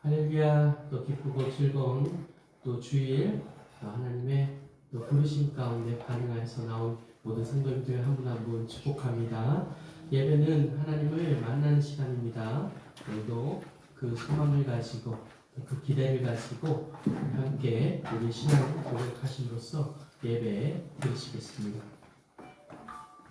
할렐루야. 또 기쁘고 즐거운 또 주일 하나님의 또 부르심 가운데 반응하여서 나온 모든 성도님들 한 분 한 분 축복합니다. 예배는 하나님을 만나는 시간입니다. 오늘도 그 소망을 가지고 그 기대를 가지고 함께 우리 신앙 고백하심으로써 예배 드리시겠습니다.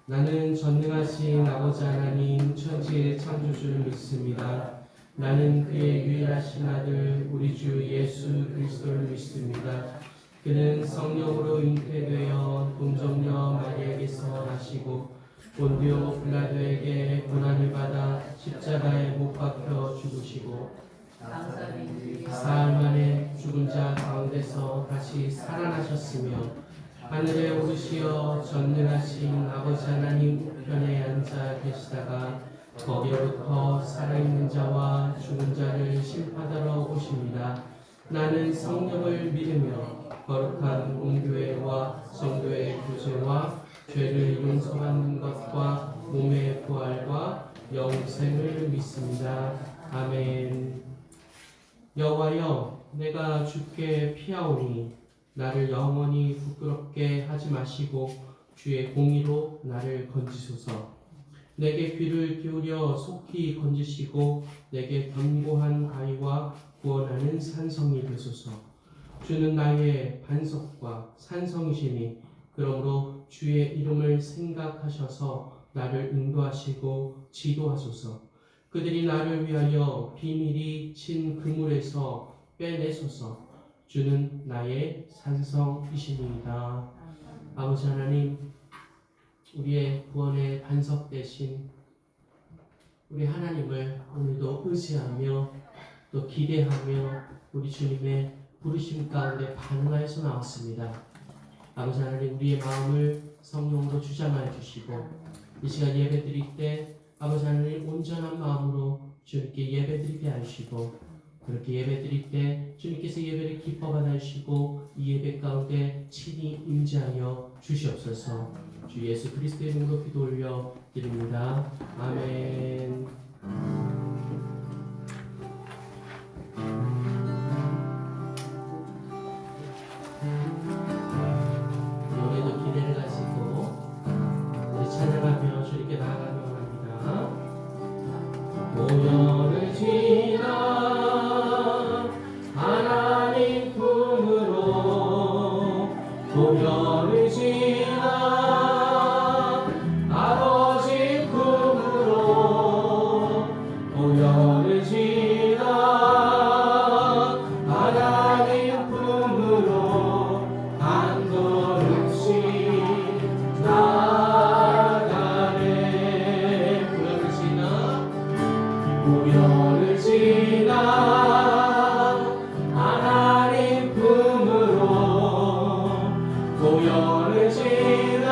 나는 전능하신 아버지 하나님 천지의 창조주를 믿습니다. 나는 그의 유일하신 아들 우리 주 예수 그리스도를 믿습니다. 그는 성령으로 잉태되어 동정녀 마리아에게서 나시고 본디오 빌라도에게 고난을 받아 십자가에 못 박혀 죽으시고 사흘 만에 죽은 자 가운데서 다시 살아나셨으며 하늘에 오르시어 전능하신 아버지 하나님 우편에 앉아 계시다가 거기로부터 살아있는 자와 죽은 자를 심판하러 오십니다. 나는 성령을 믿으며 거룩한 공교회와 성도의 구제와 죄를 용서받는 것과 몸의 부활과 영생을 믿습니다. 아멘. 여호와여, 내가 주께 피하오니 나를 영원히 부끄럽게 하지 마시고 주의 공의로 나를 건지소서. 내게 귀를 기울여 속히 건지시고 내게 견고한 바위와 구원하는 산성이 되소서. 주는 나의 반석과 산성이시니 그러므로 주의 이름을 생각하셔서 나를 인도하시고 지도하소서. 그들이 나를 위하여 비밀이 친 그물에서 빼내소서. 주는 나의 산성이시니이다. 아버지 하나님, 우리의 구원의 반석 되신 우리 하나님을 오늘도 의지하며 또 기대하며 우리 주님의 부르심 가운데 반응하여서 나왔습니다. 아버지 하나님, 우리의 마음을 성령으로 주장하여 주시고 이 시간 예배 드릴 때 아버지 하나님 온전한 마음으로 주님께 예배 드리게 하시고 그렇게 예배 드릴 때 주님께서 예배를 기뻐 받아주시고 이 예배 가운데 친히 임재하여 주시옵소서. 주 예수 그리스도의 이름으로 기도 올려 드립니다. 아멘. 오늘도 기대를 가지고 우리 찬양하며 주님께 나아가기 원합니다. 오늘을 지나 하나님 품으로 고려를 지나 아버지 품으로 고려를 지나 하나님 품으로 한 걸음씩 나아가네. 고려를 지나 고려를 지나 하나님 품으로 고요를 지나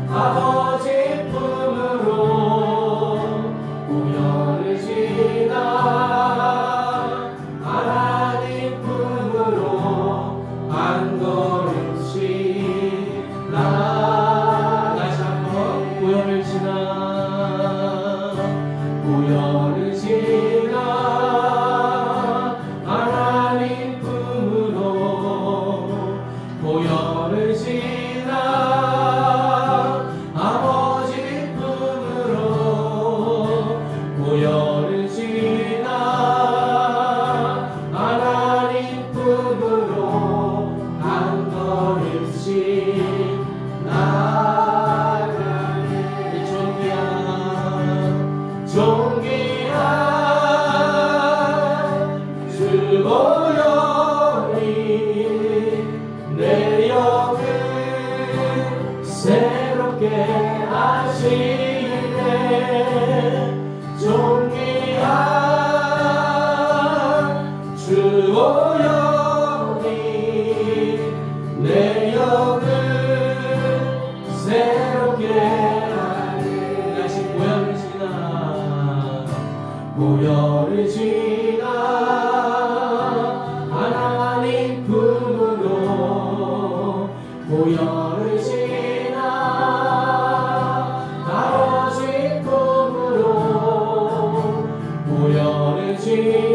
아버지 품으로 고요를 지나 하나님 품으로 한 걸음씩 다시 한번 고요를 지나 고요를 지나 하나님 품으로 고요를 지나 아버지 품으로 고요를 지나 하나님 품으로 한 걸음씩 나아가네. 존귀한 주 보혈이 내 영을 새롭게 하시네. 존귀한 주 보혈이 내 영을 새롭게 하네. 다시 고향을 지나 고요를 지나 하나님 품으로 고요를 지나 아버지 품으로 고요를 지나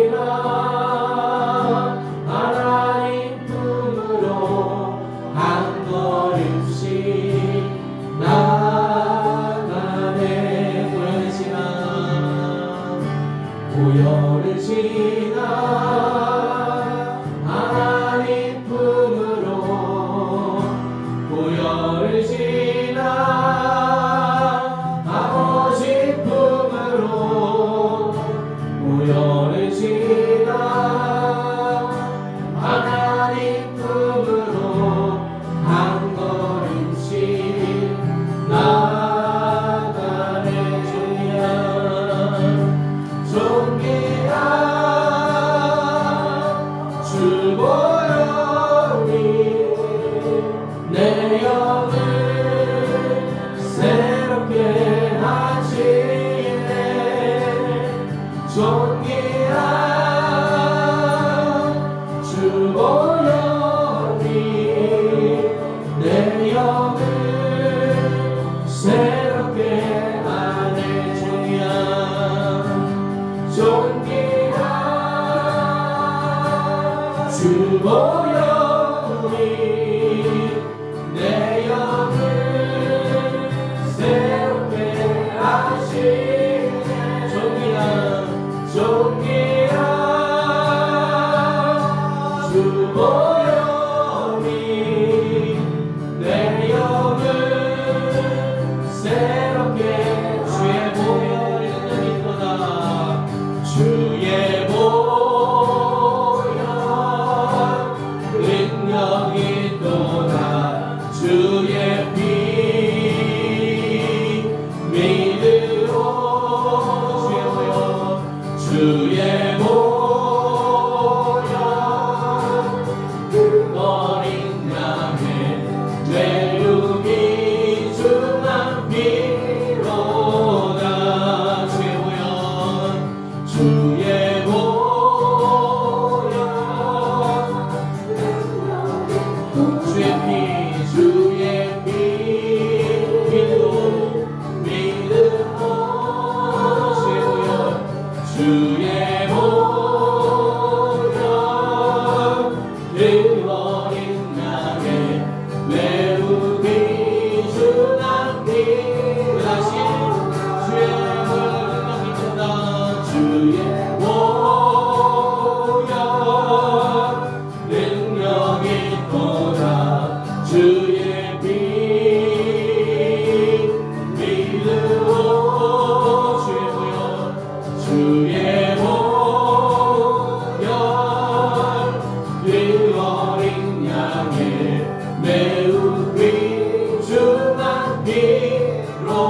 매우 귀중한 피로다.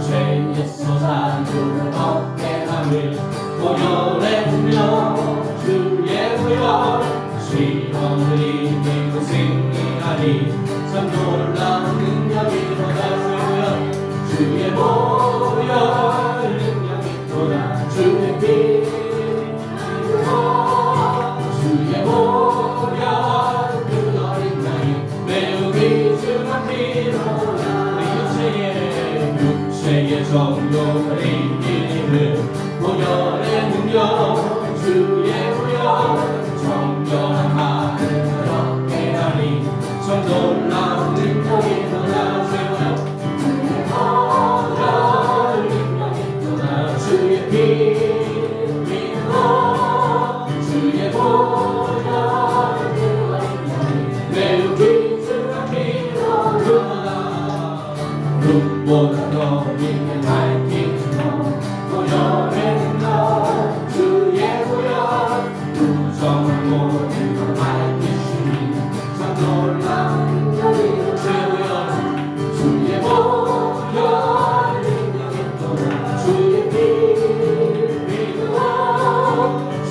죄에서 자유를 얻게 함을 보혈했며 주의 보혈 시험을 이기고 승리하니 참 놀라운 능력이 쏟아져요. 주의 보혈 능력이 쏟아 주의 피 주의 보혈 그 어린 양이 매우 귀중한 피로다. 육체의 정욕을 이기는 보혈의 능력 주의 보혈 정결한 마음을 얻게 하니 참 놀라운 능력이 쏟아져요. 주의 보혈 능력이 쏟아 주의 피 믿고 주의 보혈 그 어린 양이 매우 귀중한 피로다. 눈보다 더 깊게 밝히는 보혈의 능력 주의 보혈 부정한 모든 걸 밝히시니 참 놀라운 능력이 주의 보혈 능력이 또다 주의 피 믿고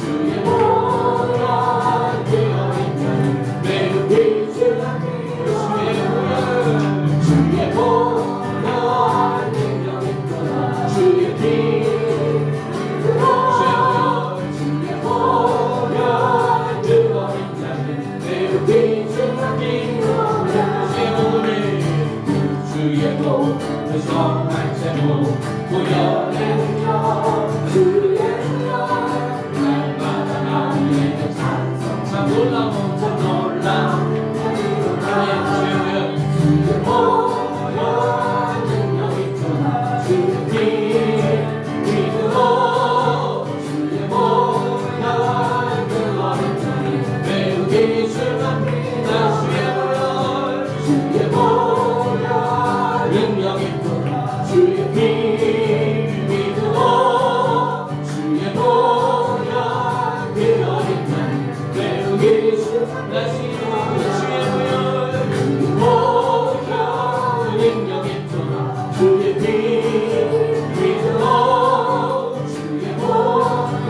주의 보혈 그 어린 양이 매우 귀중한 주의 보혈 주의 보혈 주의 피 주의 보혈 그 어린 양은 매우 귀중한 피로다. 주의 복 그 정말 제목 보혈의 능력 주의 능력 날마다 나에게 찬송 참 놀라운 참 놀라운 주의 보혈 능력이 떠나 주의 피 믿고 주의 보혈 그 어린 양이 매우 귀중한 피다. 주의 보혈 능력이 떠나 주의 피 믿고 주의 보혈 그 어린 양이 매우 귀중한 주의 보혈 능력이 떠나 주의 피 믿고 주의 보혈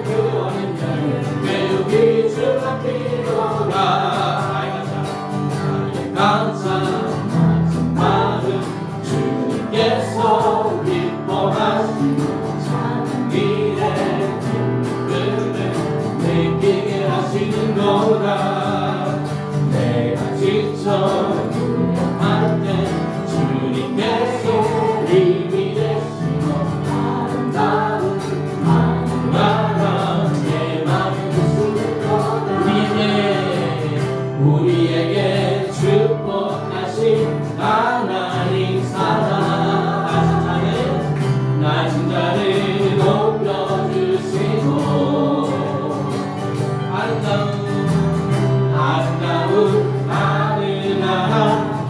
그 어린 양이 매우 귀중한 피로다. 나의 감사한 마음 주님께서 기뻐하시고 작은 일에 기쁨을 느끼게 하시는 거다. 내가 지쳐 두려워할 때 주님께서 힘이 되시고 아름다운 나라 내 맘을 주시는 거다. 우리에게 축복하신 하나님 사랑 나의 진자를 높여주시고 아름다운 하늘나라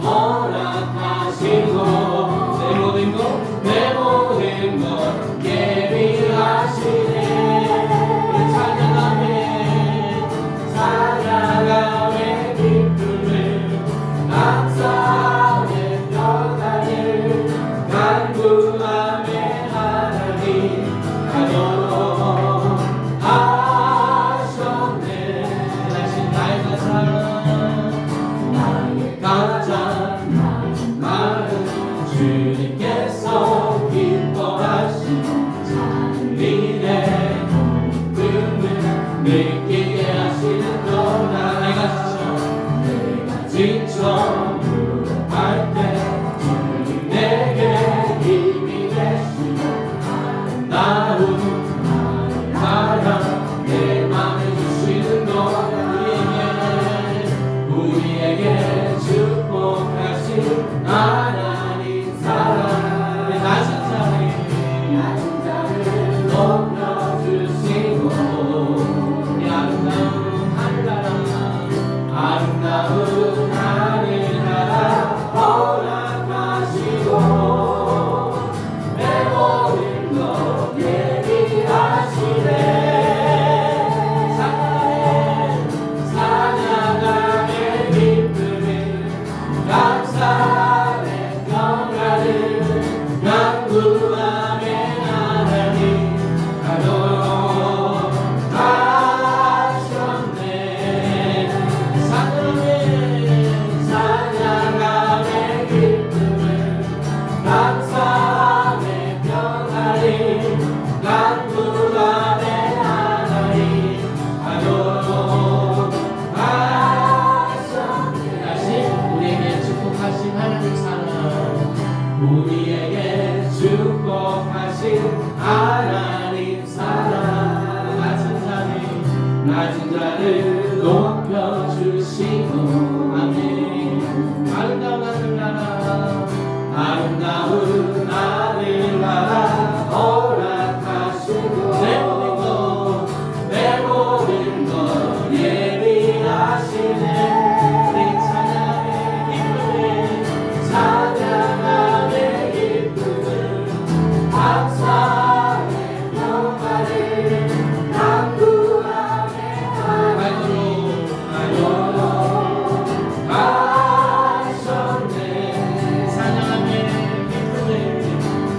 허락하시고 내 모든 것 예비하시네. 찬양하며 기쁨을 감사의 평안을 간구하며 하나님 하셨네. 다시 나의 사랑 나의 가장 마음 주님께서 기뻐하시고 작은 일에 기쁨을 느끼게 하시는 거다. 내가 지쳐 무력할 때 주님 내게 힘이 되시고 아름다운 사랑 내 맘에 주시는 거다. 우리에게 축복하신 하나님 사랑 내 낮은 자리 하나님 사랑 낮은 자를 높여주시고 아멘. 아름다운 하늘나라 허락하시고 내 모든 것 예비하시네. 찬양함의 기쁨을 감사의 평화를 간구함의 하나님으로 가셨네.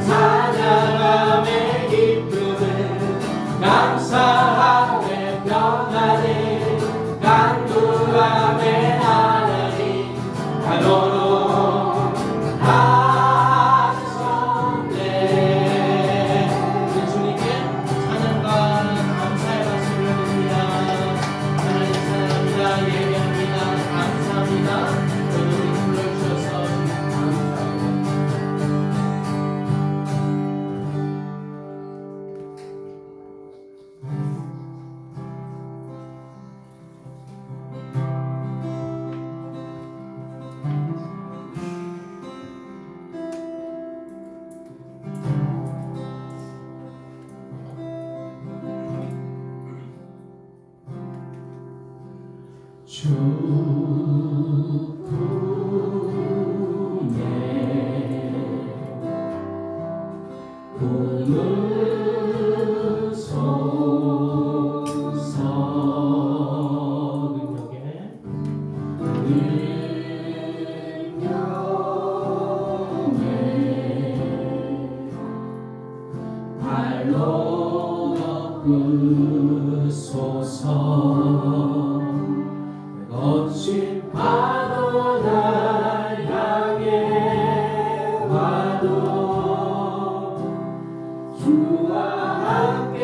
찬양함의 기쁨을 감사함의 평화를 간구함의 하나님 가도록 거친 파도 날 향해 와도 주와 함께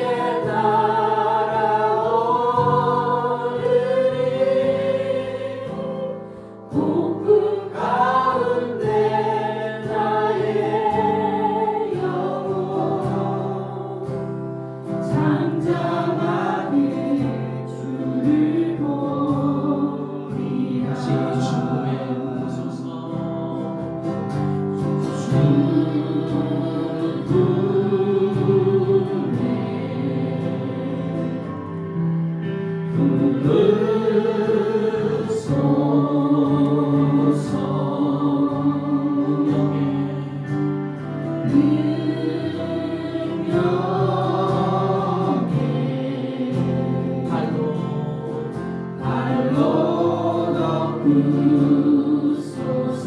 날아오르리. 폭풍 가운데 나의 영혼 잠잠하게 주를 보리라. 주의 오소서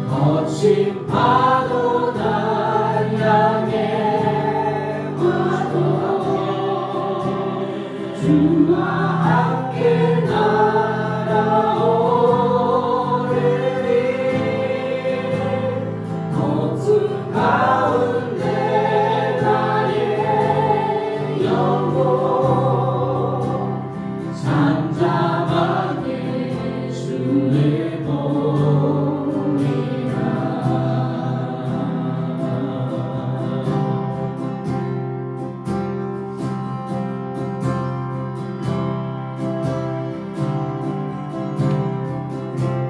거친 파도 날 향해 와도 주와 함께 날아오르리. 어둠 가운데 나의 영혼 잠잠하게 주를 보리라.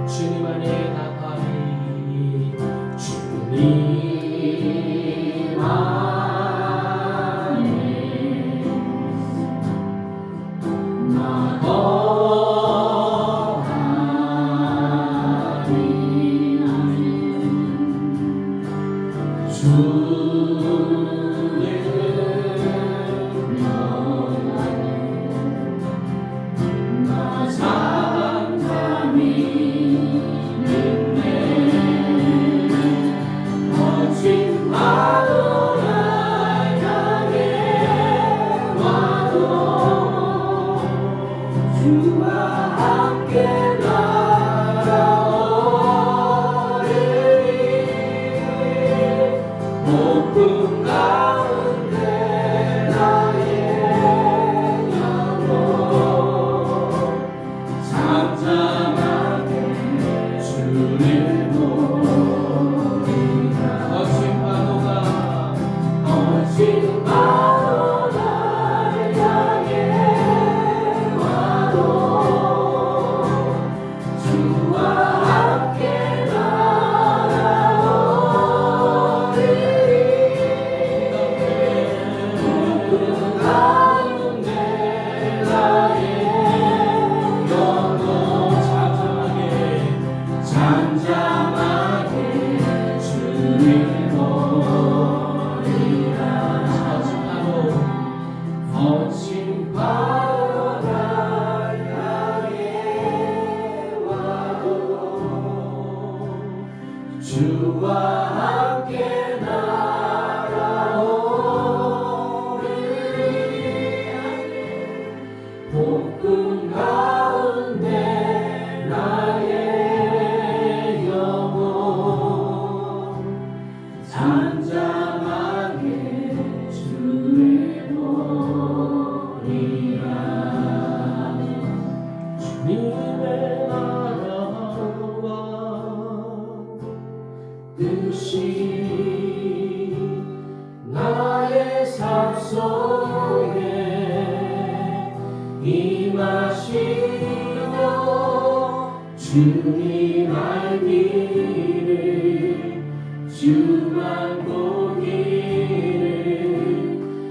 주님 안에 나가리. 주님 안에 나가리. 주의 나 잠잠히 있네. 거친 파도 날 향해 와도 주와 함께 날아오르리. 폭풍 가운데 나의 영혼 잠잠하게 주를 보리라. 거친 파도가 함께 날아오르리 복음 가운데 나의 영혼 잠잠하게 주의 보리라 주님의 나라와 뜻이 나의 삶 속에 임하시며 주님 알기를 주만 보기를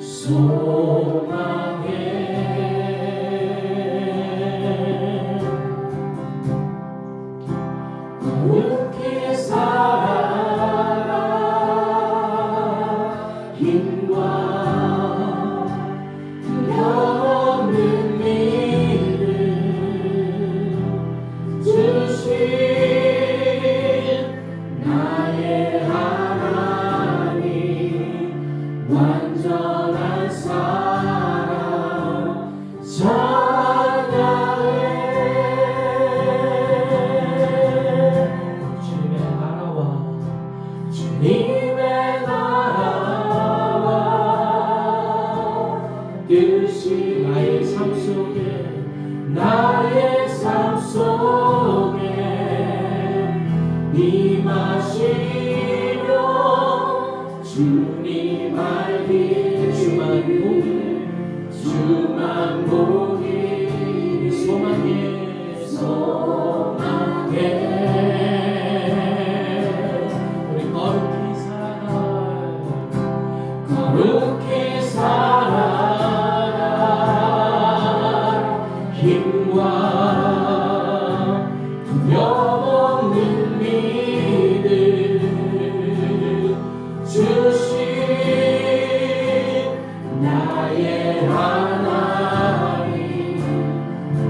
소망해 거룩히 살아라 힘과 두려움없는 믿음 주신 나의 하나님 완전한 사랑 찬양해 주님의 나라와 주님의 나라와 뜻이 나의 삶 속에 나의 삶 속에 임하시며 주님 알기를 주만 보기를 소망해 우리 거룩히 살아라 힘과 두려움없는 믿음 주신 나의 하나님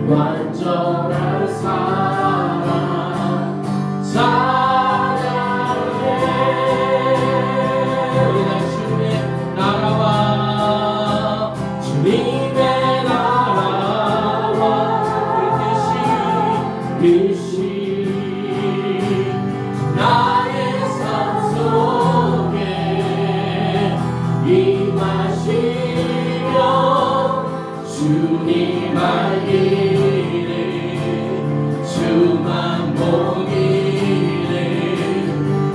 완전한 사랑 찬양해 우리는 주님의 나라와 주님의 나라와 그 뜻이 나의 삶 속에 임하시며 주님 알기를 주만 보기를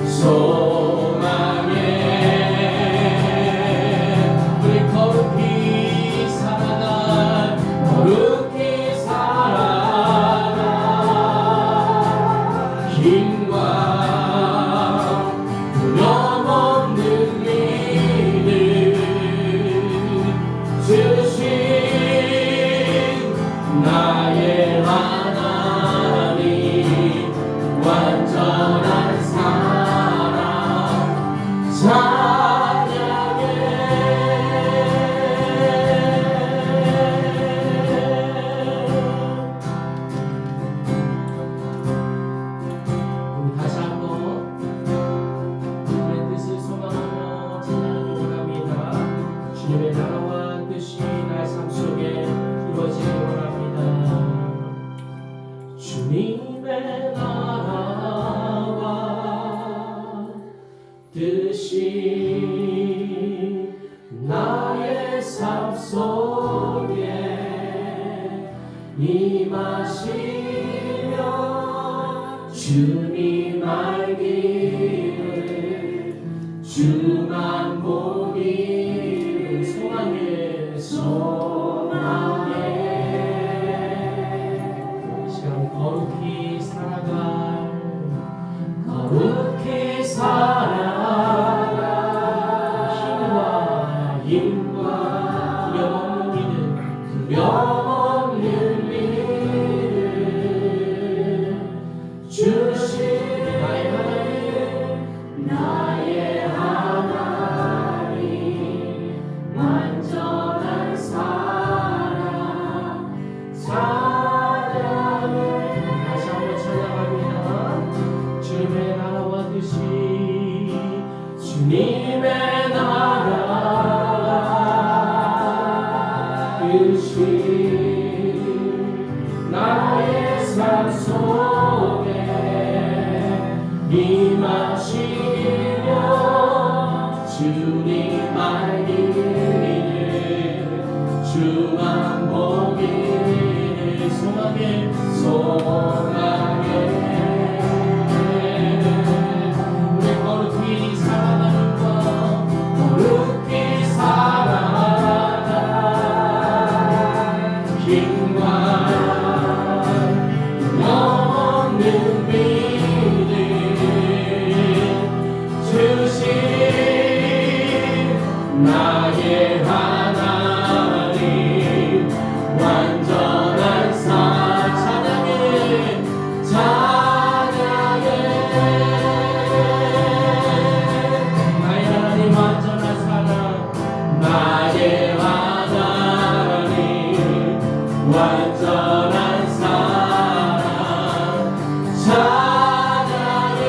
소망해 우리 거룩히 살아라 힘과 두려움없는 믿음 주신 나의 하나님 완전한 사랑 찬양해 우리 다시 한번 주님의 뜻을 소망하며 찬양하기 원합니다. 주님의 나라와 뜻이 나의 삶 속에 이루어지기 원합니다. 주님의 나라와 뜻이 나의 삶 속에 임하시며 주님 알기를 주만 보기를 소망해 시간 거룩히 살아라 힘과 두려움없는 믿음 주신 나의 하나님 완전한 사랑 주님의 나라가 끝이 나의 삶 속에 임하시며 주님 알기를 주만 보기를 소망해 우리 거룩히 살아가는 것 거룩히 살아가 힘과 없는 믿음 주신 나의 하나님 완전한 삶 찬양해 나의 하나님 완전한 사랑 나의 하나님 완전한 사랑 찬양해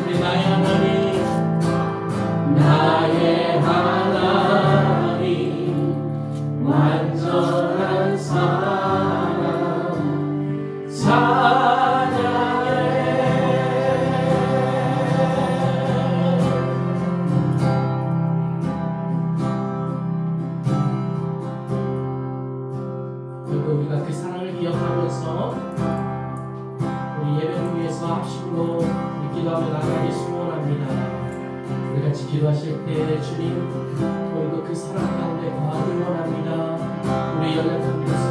우리 나의 하나님 완전한 사랑 찬양해 그리고 우리가 그 사랑을 기억하면서 우리 예배를 위해서 합심으로 기도하며 나가기 소원합니다. 우리 같이 기도하실 때 주님 오늘도 그 사랑 가운데 거하길 원합니다. 우리 연약한 모습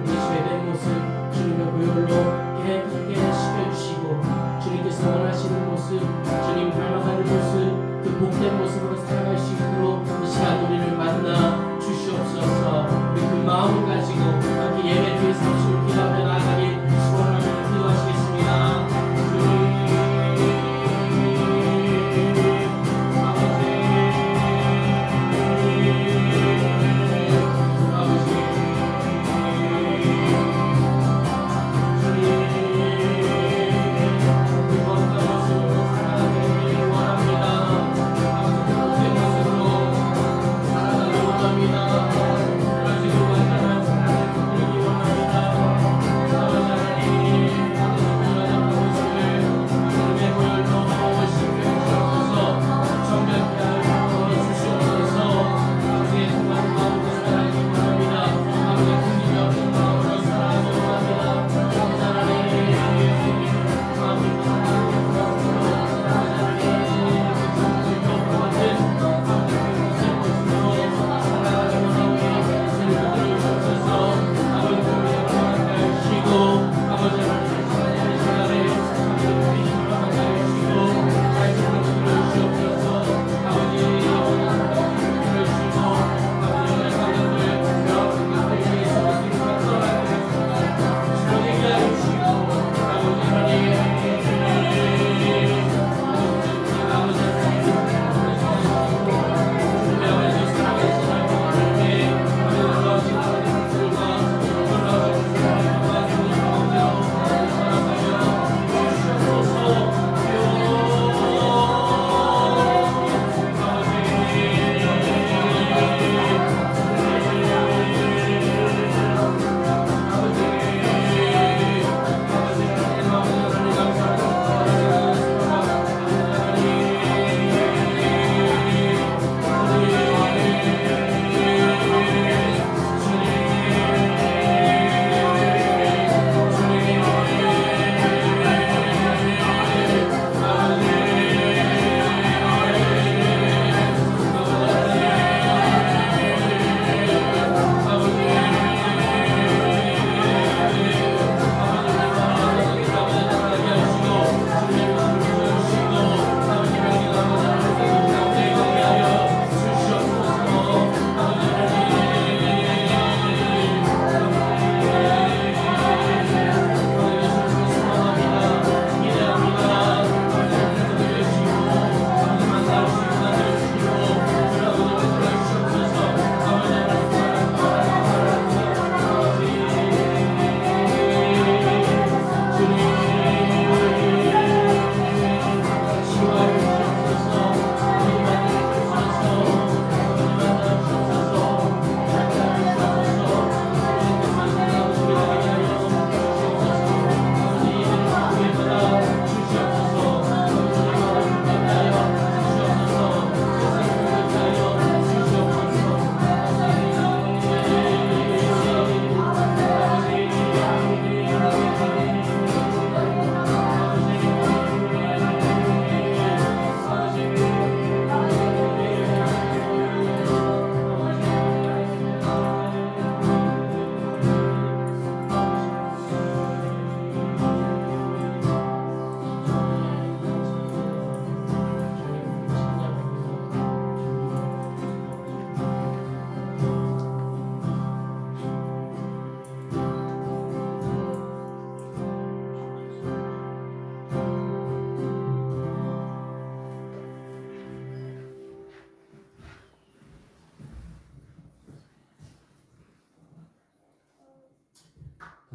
우리 죄된 모습 주님의 보혈로 깨끗게 씻겨주시고 주님께서 원하시는 모습 주님 닮아가는 모습 그 복된 모습으로 살아갈 수 있도록 이 시간 우리를 만나 주시옵소서. 우리 그 마음을 가지고 함께 예배 뒤에서 합심을 기도하며 나아가길 소원하며 기도하시겠습니다.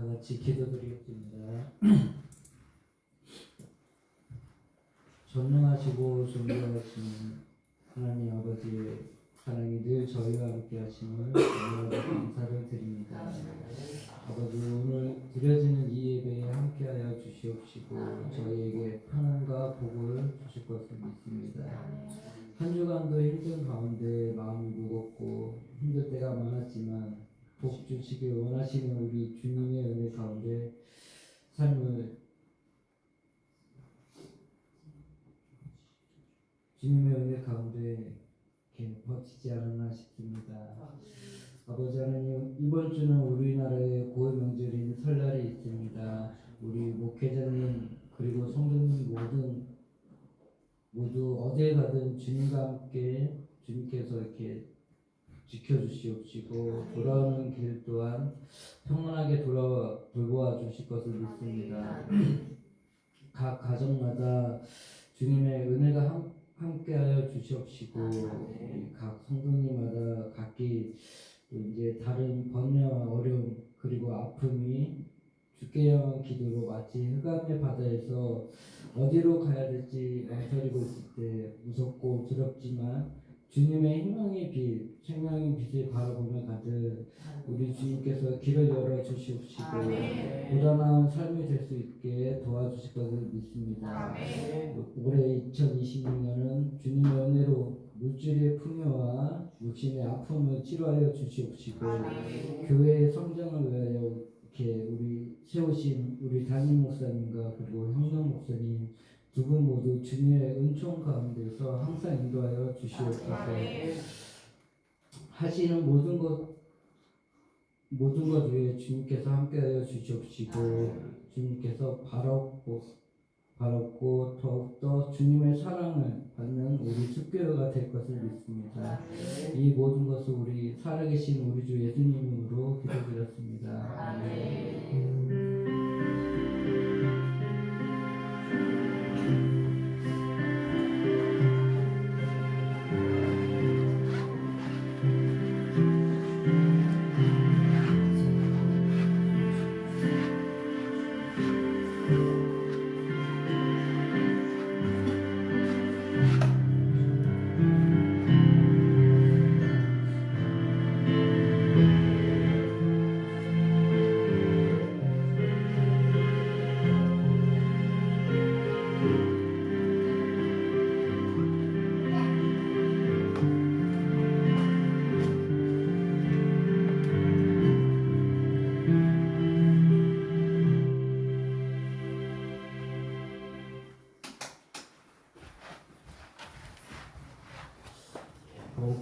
다 같이 기도드리겠습니다. 전능하시고 존귀하신 하나님 아버지의 사랑이 늘 저희와 함께 하심을 감사하고 감사를 드립니다. 아버지, 오늘 드려지는 이 예배에 함께하여 주시옵시고 저희에게 평안과 복을 주실 것을 믿습니다. 한 주간도 힘든 가운데 마음이 무겁고 힘들 때가 많았지만 복 주시길 원하시는 우리 주님의 은혜 가운데 삶을 주님의 은혜 가운데 이렇게 버티지 않았나 싶습니다. 아버지 하나님, 이번 주는 우리나라의 고유 명절인 설날이 있습니다. 우리 목회자님 그리고 성도님 모두 어딜 가든 주님과 함께 주님께서 이렇게 지켜주시옵시고 돌아오는 길 또한 평안하게 돌보아 주실 것을 믿습니다. 각 가정마다 주님의 은혜가 함께하여 주시옵시고 각 성도님마다 각기 이제 다른 번뇌와 어려움 그리고 아픔이 주께 향한 기도로 마치 흑암의 바다에서 어디로 가야 될지 망설이고 있을 때 무섭고 두렵지만 주님의 희망의 빛, 생명의 빛을 바라보며 가득 우리 주님께서 길을 열어 주시옵시고 보다 나은 삶이 될 수 있게 도와주실 것을 믿습니다. 올해 2026년은 주님의 은혜로 물질의 풍요와 육신의 아픔을 치료하여 주시옵시고 교회의 성장을 위하여 이렇게 우리 세우신 우리 담임 목사님과 그리고 형정 목사님 두 분 모두 주님의 은총 가운데서 항상 인도하여 주시옵소서. 하시는 모든 것 위에 주님께서 함께하여 주시옵시고 주님께서 바랍고 더욱더 주님의 사랑을 받는 우리 축교회가 될 것을 믿습니다. 이 모든 것을 우리 살아계신 우리 주 예수님 이름으로 기도드렸습니다. 아멘.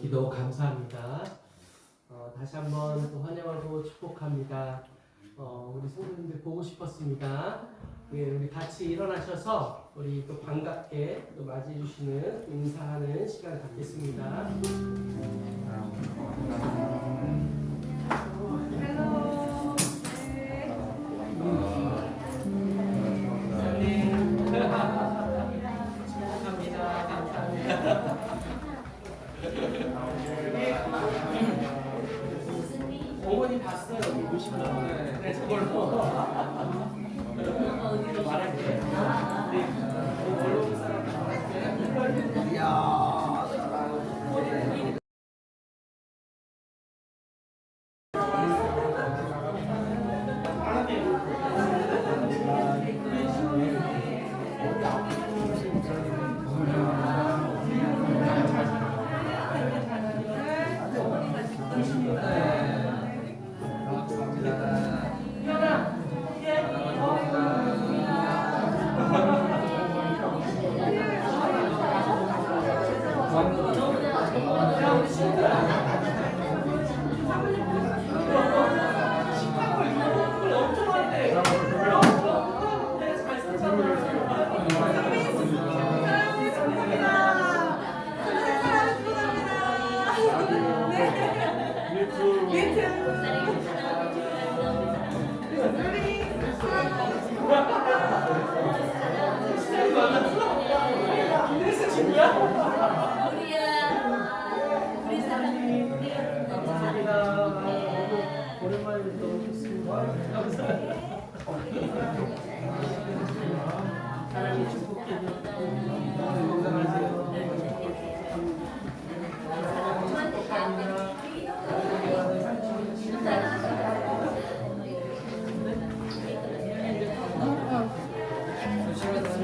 기도 감사합니다. 다시 한번 또 환영하고 축복합니다. 우리 성도님들 보고 싶었습니다. 예, 우리 같이 일어나셔서 우리 또 반갑게 또 맞이해 주시는 인사하는 시간 갖겠습니다. 어머니 봤어요. 여기 보시면. 네, 저걸로 말할게요. 얼굴 사람 말할게요. 이야, 사랑.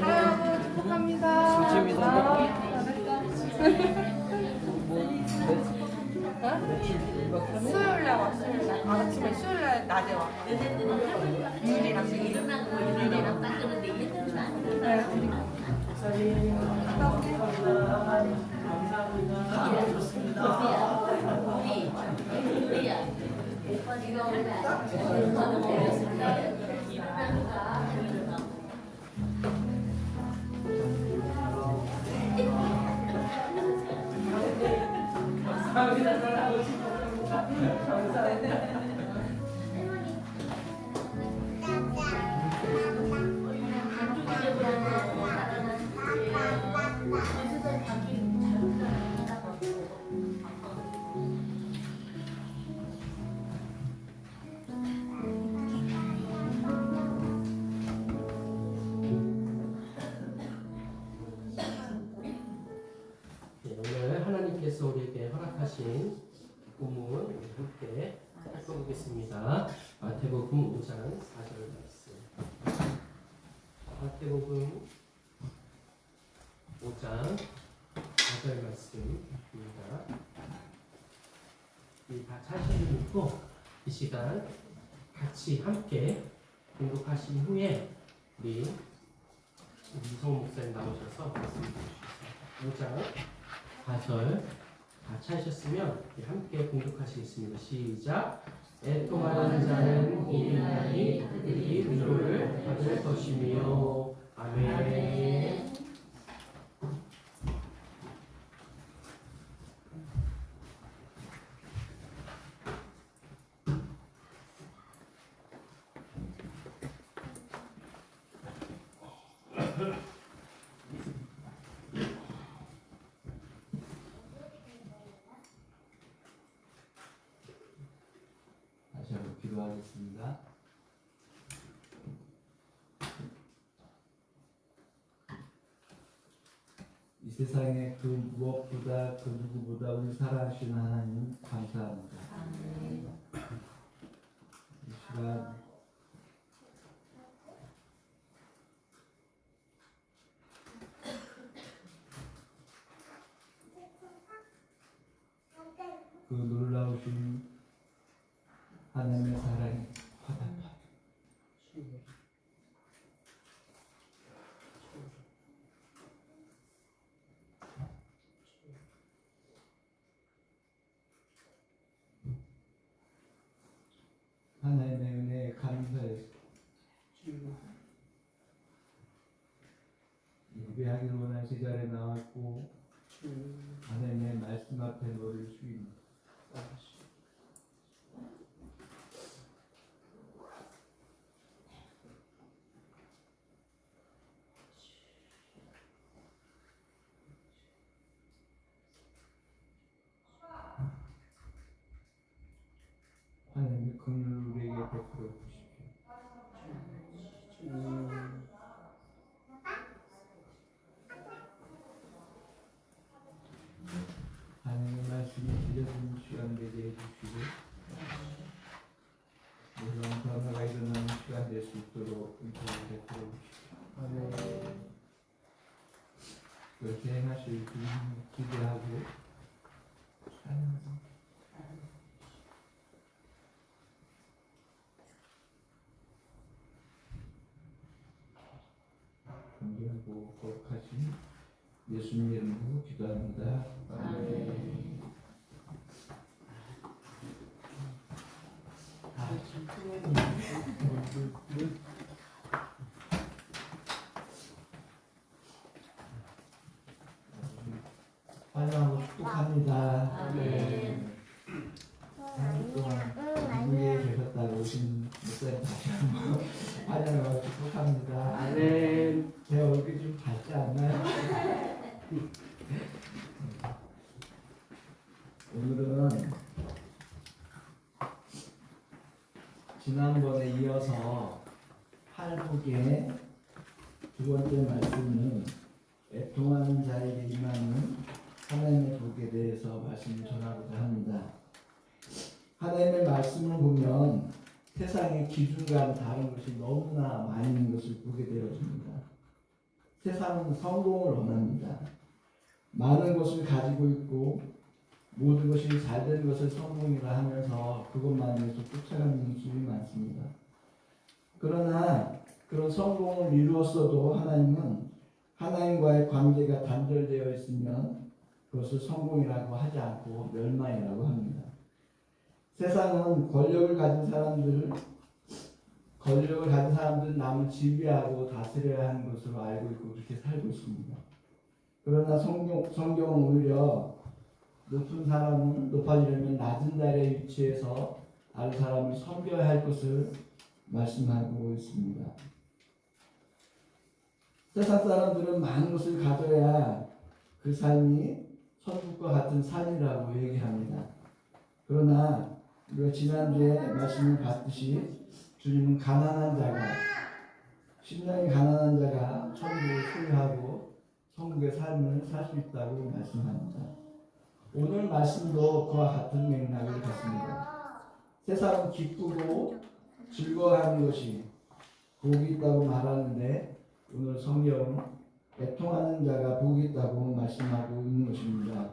아유, 축하합니다. 수요일날 와, 수요일날. 아침에 수요일날 낮에 와. 유리랑 일어나고 닦는데 얘들은 안 돼. 우리야. 저는 배웠습니다. 일어나니까 일어나고. 네, 오늘 하나님께서 우리에게 허락하신 본문 우리 함께 읽어보겠습니다. 마태복음 5장 4절 말씀. 마태복음 5장 4절 말씀입니다. 다 자신을 믿고 이 시간 같이 함께 공독하신 후에 우리 이성호 목사님 나오셔서 말씀 주시겠습니다. 5장 4절 다 찾으셨으면 함께 공독하시겠습니다. 시작. 애통하는 자는 이르나니 그들이 위로를 받을 것이며. 아멘. 다시 한번 기도하겠습니다. 이 세상에 그 무엇보다 그 누구보다 우리 사랑하시는 하나님 감사합니다. 이 시간 그 놀라우신 하나님의 사랑이 화답하다. 하나님의 은혜에 감사해서 예배하기를 원한 제자리에 나왔고 하나님의 말씀 앞에 머리를 숙입니다. 하나님의 긍휼을 우리에게 베풀어 주십시오. 하나님의 말씀이 들려주는 시간 되게 해주시고 놀라운 변화가 일어나는 시간 될 수 있도록 은혜를 베풀어 주십시오. 그렇게 행하실 주님을 기대하고 찬양합니다. 존귀하고 거룩하신 예수님 이름으로 기도합니다. 아멘. 환영하고 축복합니다. 아멘. 동안 미국에 계셨다가 오신 목사님 다시 한번 환영하고 축복합니다. 아멘. 제 얼굴이 좀 밝지 않나요? 오늘은 지난번에 이어서 팔복의 두 번째 말씀은 기준과는 다른 것이 너무나 많이 있는 것을 보게 되어집니다. 세상은 성공을 원합니다. 많은 것을 가지고 있고 모든 것이 잘 된 것을 성공이라 하면서 그것만 위해서 쫓아가는 모습이 많습니다. 그러나 그런 성공을 이루었어도 하나님은 하나님과의 관계가 단절되어 있으면 그것을 성공이라고 하지 않고 멸망이라고 합니다. 세상은 권력을 가진 사람들 남을 지배하고 다스려야 하는 것으로 알고 있고 그렇게 살고 있습니다. 그러나 성경은 오히려 높은 사람은 높아지려면 낮은 자리에 위치해서 다른 사람을 섬겨야 할 것을 말씀하고 있습니다. 세상 사람들은 많은 것을 가져야 그 삶이 천국과 같은 삶이라고 얘기합니다. 그러나 우리가 지난주에 말씀을 봤듯이 주님은 심령이 가난한 자가 천국을 소유하고 천국의 삶을 살 수 있다고 말씀합니다. 오늘 말씀도 그와 같은 맥락을 갖습니다. 세상은 기쁘고 즐거워하는 것이 복이 있다고 말하는데 오늘 성경은 애통하는 자가 복이 있다고 말씀하고 있는 것입니다.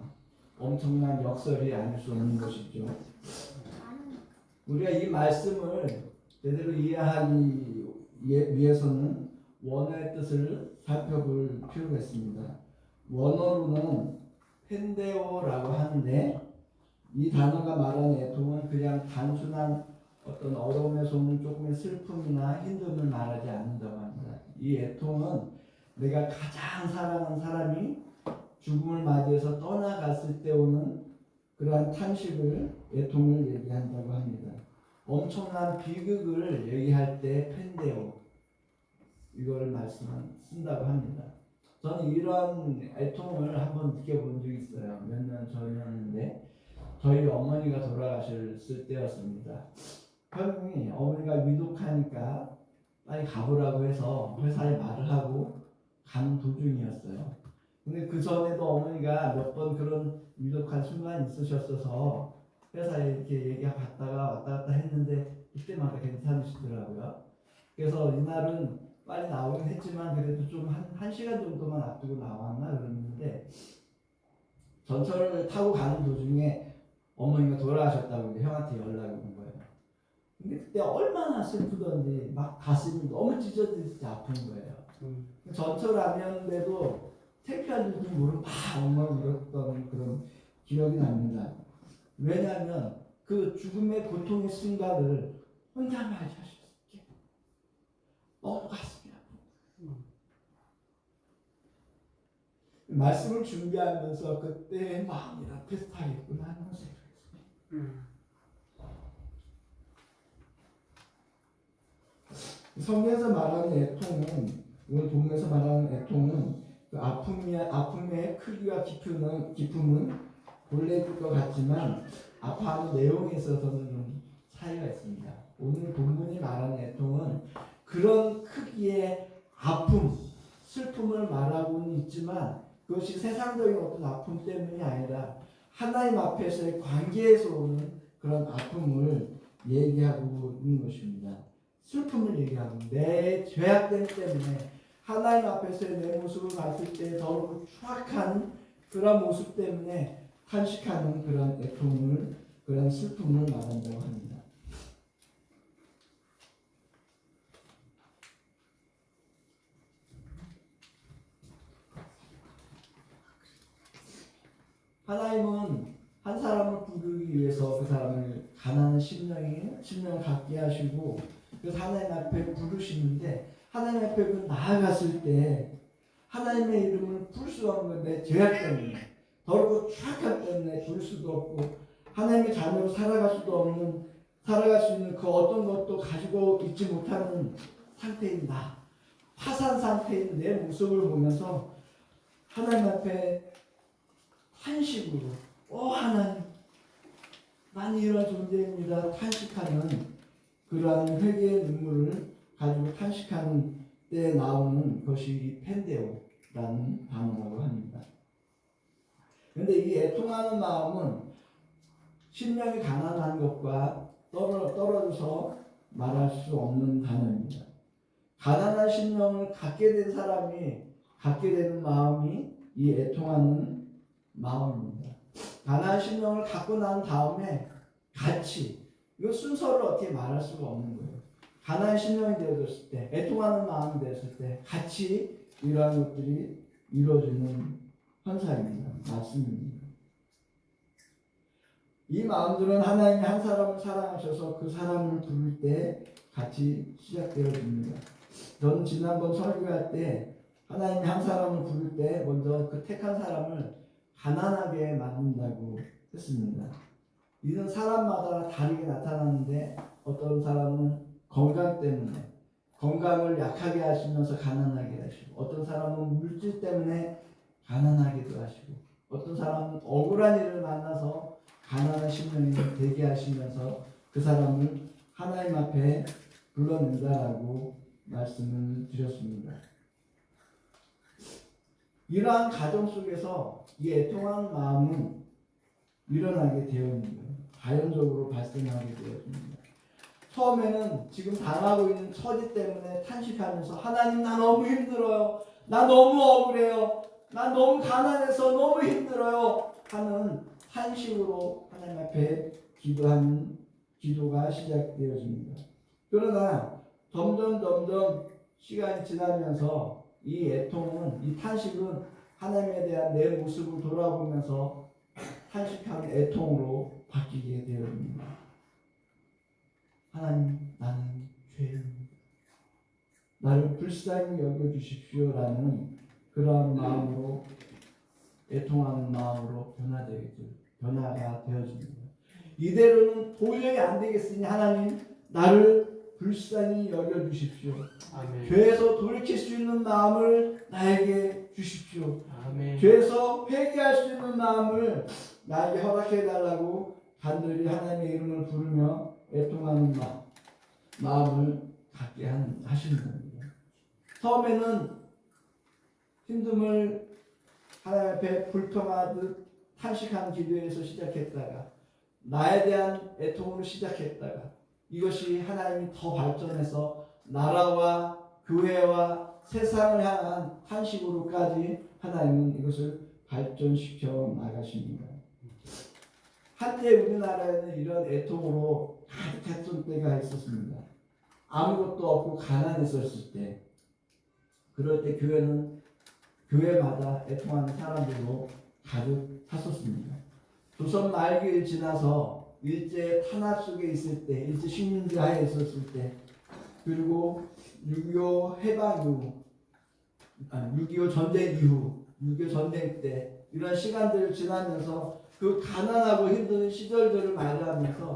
엄청난 역설이 아닐 수 없는 것이죠. 우리가 이 말씀을 제대로 이해하기 위해서는 원어의 뜻을 살펴볼 필요가 있습니다. 원어로는 펜데오라고 하는데 이 단어가 말하는 애통은 그냥 단순한 어떤 어려움에서 오는 조금의 슬픔이나 힘듦을 말하지 않는다고 합니다. 이 애통은 내가 가장 사랑하는 사람이 죽음을 맞이해서 떠나갔을 때 오는 그러한 탄식을 애통을 얘기한다고 합니다. 엄청난 비극을 얘기할 때 펜데오 이거를 쓴다고 합니다. 저는 이런 애통을 한번 느껴본 적이 있어요. 몇 년 전이었는데 저희 어머니가 돌아가셨을 때였습니다. 형이 어머니가 위독하니까 빨리 가보라고 해서 회사에 말을 하고 가는 도중이었어요. 근데 그 전에도 어머니가 몇 번 그런 위독한 순간이 있으셨어서 회사에 이렇게 얘기가 갔다가 왔다 갔다 했는데 그때마다 괜찮으시더라고요. 그래서 이날은 빨리 나오긴 했지만 그래도 좀 한 시간 정도만 앞두고 나왔나 그랬는데 전철을 타고 가는 도중에 어머니가 돌아가셨다고 이제 형한테 연락이 온 거예요. 근데 그때 얼마나 슬프던지 막 가슴이 너무 찢어지듯이 아픈 거예요. 전철 안이었는데도 창피한 줄 모르고 막 엉엉 울었던 그런 기억이 납니다. 왜냐하면 그 죽음의 고통의 순간을 혼자 맞이하실 수 있게 너무 가슴이 아프고 말씀을 준비하면서 그때의 마음이라 비슷하겠구나 하는 생각했습니다. 성경에서 말하는 애통은 오늘 본문에서 말하는 애통은 그 아픔의 크기와 깊음은 본래일 것 같지만 아파하는 내용에 있어서는 좀 차이가 있습니다. 오늘 본문이 말하는 애통은 그런 크기의 아픔, 슬픔을 말하고는 있지만 그것이 세상적인 어떤 아픔 때문이 아니라 하나님 앞에서의 관계에서 오는 그런 아픔을 얘기하고 있는 것입니다. 슬픔을 얘기하고 내 죄악됨 때문에 하나님 앞에서의 내 모습을 봤을 때 더욱 추악한 그런 모습 때문에 탄식하는 그런 애통을 그런 슬픔을 말한다고 합니다. 하나님은 한 사람을 부르기 위해서 그 사람을 가난한 심령을 갖게 하시고 그래서 하나님 앞에 부르시는데 하나님 앞에 나아갔을 때 하나님의 이름을 부를 수 없는 내 죄악 때문에 더럽고 추악함 때문에 부를 수도 없고 하나님의 자녀로 살아갈 수 있는 그 어떤 것도 가지고 있지 못하는 상태인 나, 파산 상태인 내 모습을 보면서 하나님 앞에 탄식으로 하나님 난 이런 존재입니다 탄식하는 그러한 회개의 눈물을 가지고 탄식하는 때에 나오는 것이 펜데오라는 단어라고 합니다. 그런데 이 애통하는 마음은 심령이 가난한 것과 떨어져서 말할 수 없는 단어입니다. 가난한 심령을 갖게 된 사람이 갖게 되는 마음이 이 애통하는 마음입니다. 가난한 심령을 갖고 난 다음에 같이 이 순서를 어떻게 말할 수가 없는 거예요. 가난한 심령이 되어졌을 때, 애통하는 마음이 되었을 때 같이 이러한 것들이 이루어지는 현상입니다. 말씀입니다. 이 마음들은 하나님이 한 사람을 사랑하셔서 그 사람을 부를 때 같이 시작되어집니다. 저는 지난번 설교할 때 하나님이 한 사람을 부를 때 먼저 그 택한 사람을 가난하게 만든다고 했습니다. 이는 사람마다 다르게 나타나는데 어떤 사람은 건강 때문에 건강을 약하게 하시면서 가난하게 하시고, 어떤 사람은 물질 때문에 가난하게도 하시고, 어떤 사람은 억울한 일을 만나서 가난한 심령이 되게 하시면서 그 사람을 하나님 앞에 불러낸다라고 말씀을 드렸습니다. 이러한 가정 속에서 이 애통한 마음은 일어나게 되어 있는 거예요. 자연적으로 발생하게 되었습니다. 처음에는 지금 당하고 있는 처지 때문에 탄식하면서 하나님 나 너무 힘들어요. 나 너무 억울해요. 나 너무 가난해서 너무 힘들어요. 하는 탄식으로 하나님 앞에 기도하는 기도가 시작되어집니다. 그러나 점점 시간이 지나면서 이 애통은, 이 탄식은 하나님에 대한 내 모습을 돌아보면서 탄식하는 애통으로 바뀌게 되어집니다. 하나님, 나는 죄인입니다. 나를 불쌍히 여겨주십시오라는 그러한 마음으로, 애통하는 마음으로 변화가 되어집니다. 이대로는 도저히 안 되겠으니 하나님, 나를 불쌍히 여겨주십시오. 아멘. 죄에서 돌이킬 수 있는 마음을 나에게 주십시오. 아멘. 죄에서 회개할 수 있는 마음을 나에게 허락해달라고 간절히 하나님의 이름을 부르며 애통하는 마음을 갖게 하시는 겁니다. 처음에는 힘듦을 하나님 앞에 불평하듯 탄식한 기도에서 시작했다가, 나에 대한 애통으로 시작했다가, 이것이 하나님이 더 발전해서 나라와 교회와 세상을 향한 탄식으로까지 하나님은 이것을 발전시켜 나가십니다. 한때 우리나라에는 이런 애통으로 가득했던 때가 있었습니다. 아무것도 없고 가난했었을 때, 그럴 때 교회는 교회마다 애통하는 사람들로 가득 찼었습니다. 조선 말기를 지나서 일제 탄압 속에 있을 때, 일제 식민지 하에 있었을 때, 그리고 6.25 해방 이후, 6.25 전쟁 이후, 6.25 전쟁 때 이런 시간들을 지나면서 그 가난하고 힘든 시절들을 맞이하면서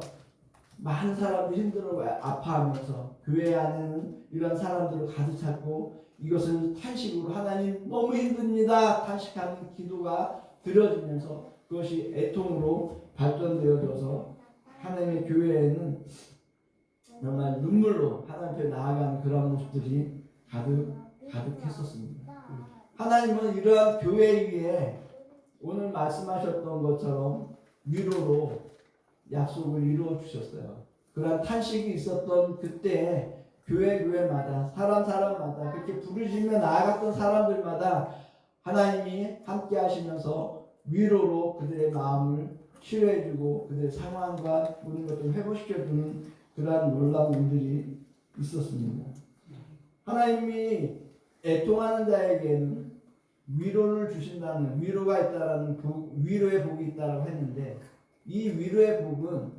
많은 사람들이 힘들어 아파하면서 교회 안에는 이런 사람들을 가득 찼고, 이것을 탄식으로 하나님 너무 힘듭니다 탄식하는 기도가 드려지면서 그것이 애통으로 발전되어져서 하나님의 교회에는 정말 눈물로 하나님 앞에 나아가는 그런 모습들이 가득했었습니다. 하나님은 이러한 교회 위에 오늘 말씀하셨던 것처럼 위로로 약속을 이루어 주셨어요. 그러한 탄식이 있었던 그때 교회마다 사람마다 그렇게 부르시며 나아갔던 사람들마다 하나님이 함께 하시면서 위로로 그들의 마음을 치료해주고 그들의 상황과 모든 것들을 회복시켜주는 그러한 놀라운 일들이 있었습니다. 하나님이 애통하는 자에게는 위로를 주신다는, 위로가 있다라는 위로의 복이 있다고 했는데, 이 위로의 복은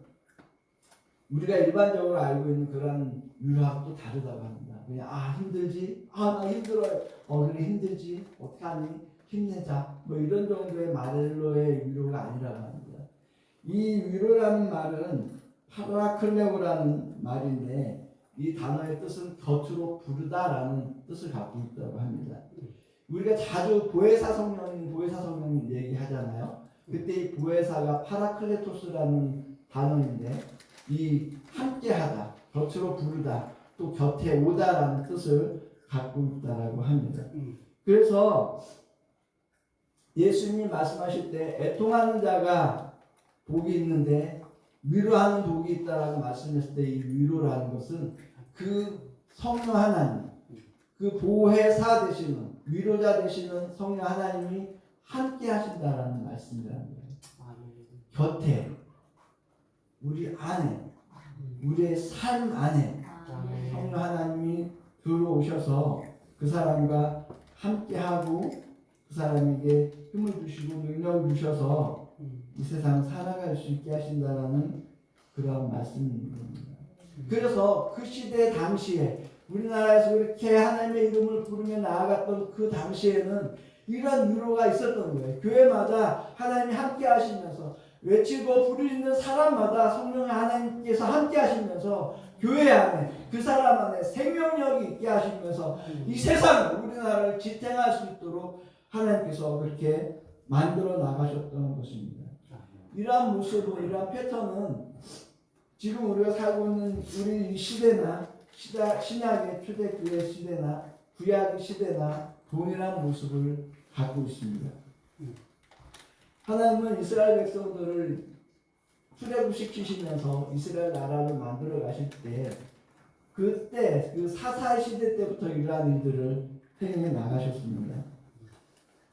우리가 일반적으로 알고 있는 그런 위로하고 또 다르다고 합니다. 그냥 힘들지? 나 힘들어요. 그래 힘들지? 어떡하니? 힘내자. 뭐 이런 정도의 말로의 위로가 아니라고 합니다. 이 위로라는 말은 파라클레오라는 말인데, 이 단어의 뜻은 곁으로 부르다라는 뜻을 갖고 있다고 합니다. 우리가 자주 보혜사 성령 얘기하잖아요. 그때 이 보혜사가 파라클레토스라는 단어인데, 이 함께하다, 곁으로 부르다, 또 곁에 오다라는 뜻을 갖고 있다라고 합니다. 그래서 예수님이 말씀하실 때 애통하는 자가 복이 있는데 위로하는 복이 있다라고 말씀했을 때 이 위로라는 것은 그 성령 하나님, 그 보혜사 되시는 위로자 되시는 성령 하나님이 함께 하신다라는 말씀이라는 거예요. 곁에 우리 안에 우리의 삶 안에 성령 하나님이 들어오셔서 그 사람과 함께하고 그 사람에게 힘을 주시고 능력을 주셔서 이 세상 살아갈 수 있게 하신다는 그런 말씀입니다. 그래서 그 시대 당시에 우리나라에서 그렇게 하나님의 이름을 부르며 나아갔던 그 당시에는 이런 위로가 있었던 거예요. 교회마다 하나님이 함께 하시면서 외치고 부르짖는 사람마다 성령 하나님께서 함께 하시면서 교회 안에 그 사람 안에 생명력이 있게 하시면서 이 세상 우리나라를 지탱할 수 있도록 하나님께서 그렇게 만들어 나가셨던 것입니다. 이러한 모습은 이러한 패턴은 지금 우리가 살고 있는 우리 시대나 신약의 초대교회 시대나 구약의 시대나 동일한 모습을 갖고 있습니다. 하나님은 이스라엘 백성들을 출애굽시키시면서 이스라엘 나라를 만들어 가실 때 그때 그 사사 시대 때부터 이러한 일들을 행해 나가셨습니다.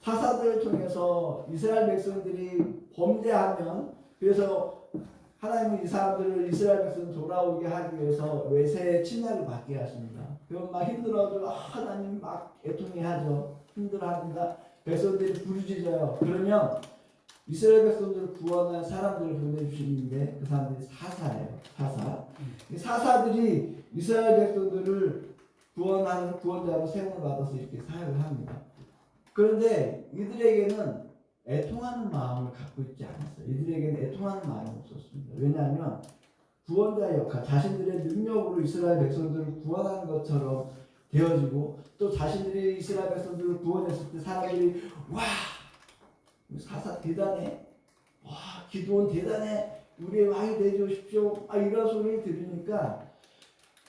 사사들을 통해서 이스라엘 백성들이 범죄하면 그래서 하나님은 이 사람들을 이스라엘 백성 돌아오게 하기 위해서 외세의 침략을 받게 하십니다. 그럼 막 힘들어도 하나님 막 애통해하죠. 힘들어합니다. 백성들이 부르짖어요. 그러면 이스라엘 백성들을 구원할 사람들을 보내주시는데 그 사람들이 사사예요. 사사. 이 사사들이 이스라엘 백성들을 구원하는 구원자로 세움을 받아서 이렇게 사역을 합니다. 그런데 이들에게는 애통하는 마음을 갖고 있지 않았어요. 이들에게는 애통하는 마음이 없었습니다. 왜냐하면 구원자의 역할, 자신들의 능력으로 이스라엘 백성들을 구원하는 것처럼 되어지고 또 자신들이 이스라엘 백성들을 구원했을 때 사람들이 와! 사사 대단해. 와, 기드온 대단해. 우리의 왕이 되어주십시오. 이런 소리를 들으니까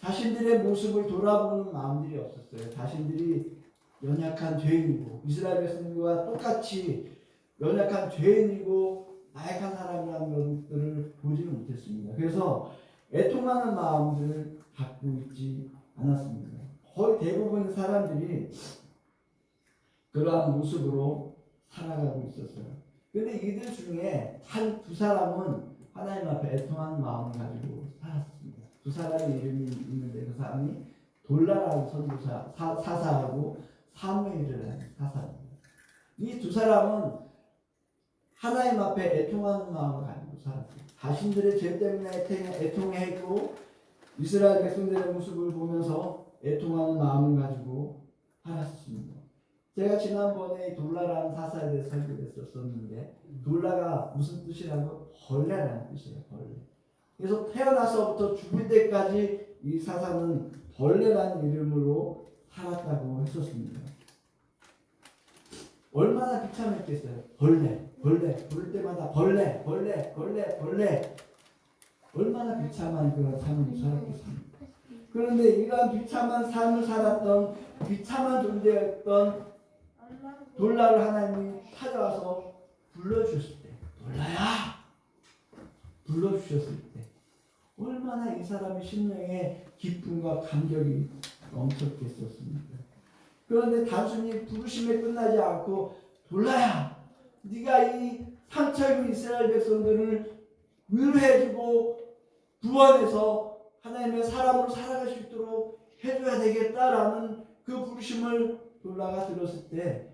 자신들의 모습을 돌아보는 마음들이 없었어요. 자신들이 연약한 죄인이고 이스라엘 백성들과 똑같이 연약한 죄인이고 나약한 사람이라는 것들을 보지는 못했습니다. 그래서 애통하는 마음들을 갖고 있지 않았습니다. 거의 대부분의 사람들이 그러한 모습으로 살아가고 있었어요. 근데 이들 중에 한 두 사람은 하나님 앞에 애통하는 마음을 가지고 살았습니다. 두 사람의 이름이 있는데 그 사람이 돌라라는 선교사 사사하고 사무엘이라는 사사입니다. 이 두 사람은 하나님 앞에 애통하는 마음을 가지고 살았어요. 자신들의 죄 때문에 애통했고 이스라엘 백성들의 모습을 보면서 애통하는 마음을 가지고 살았습니다. 제가 지난번에 돌라라는 사사에 대해서 설교를 했었는데 돌라가 무슨 뜻이라고? 벌레라는 뜻이에요. 벌레. 그래서 태어나서부터 죽을 때까지 이 사사는 벌레라는 이름으로 살았다고 했었습니다. 얼마나 비참했겠어요. 벌레 부를 때마다 벌레 얼마나 비참한 그런 삶을 살았겠습니까? 그런데 이러한 비참한 삶을 살았던 비참한 존재였던 돌라를 하나님이 찾아와서 불러주셨을 때 돌라야 불러주셨을 때 얼마나 이 사람의 심령에 기쁨과 감격이 넘쳤겠었습니까? 그런데 단순히 부르심에 끝나지 않고 돌라야 네가 이 상처 입은 이스라엘 백성들을 위로해주고 구원해서 하나님의 사람으로 살아갈 수 있도록 해줘야 되겠다라는 그 부르심을 돌라가 들었을 때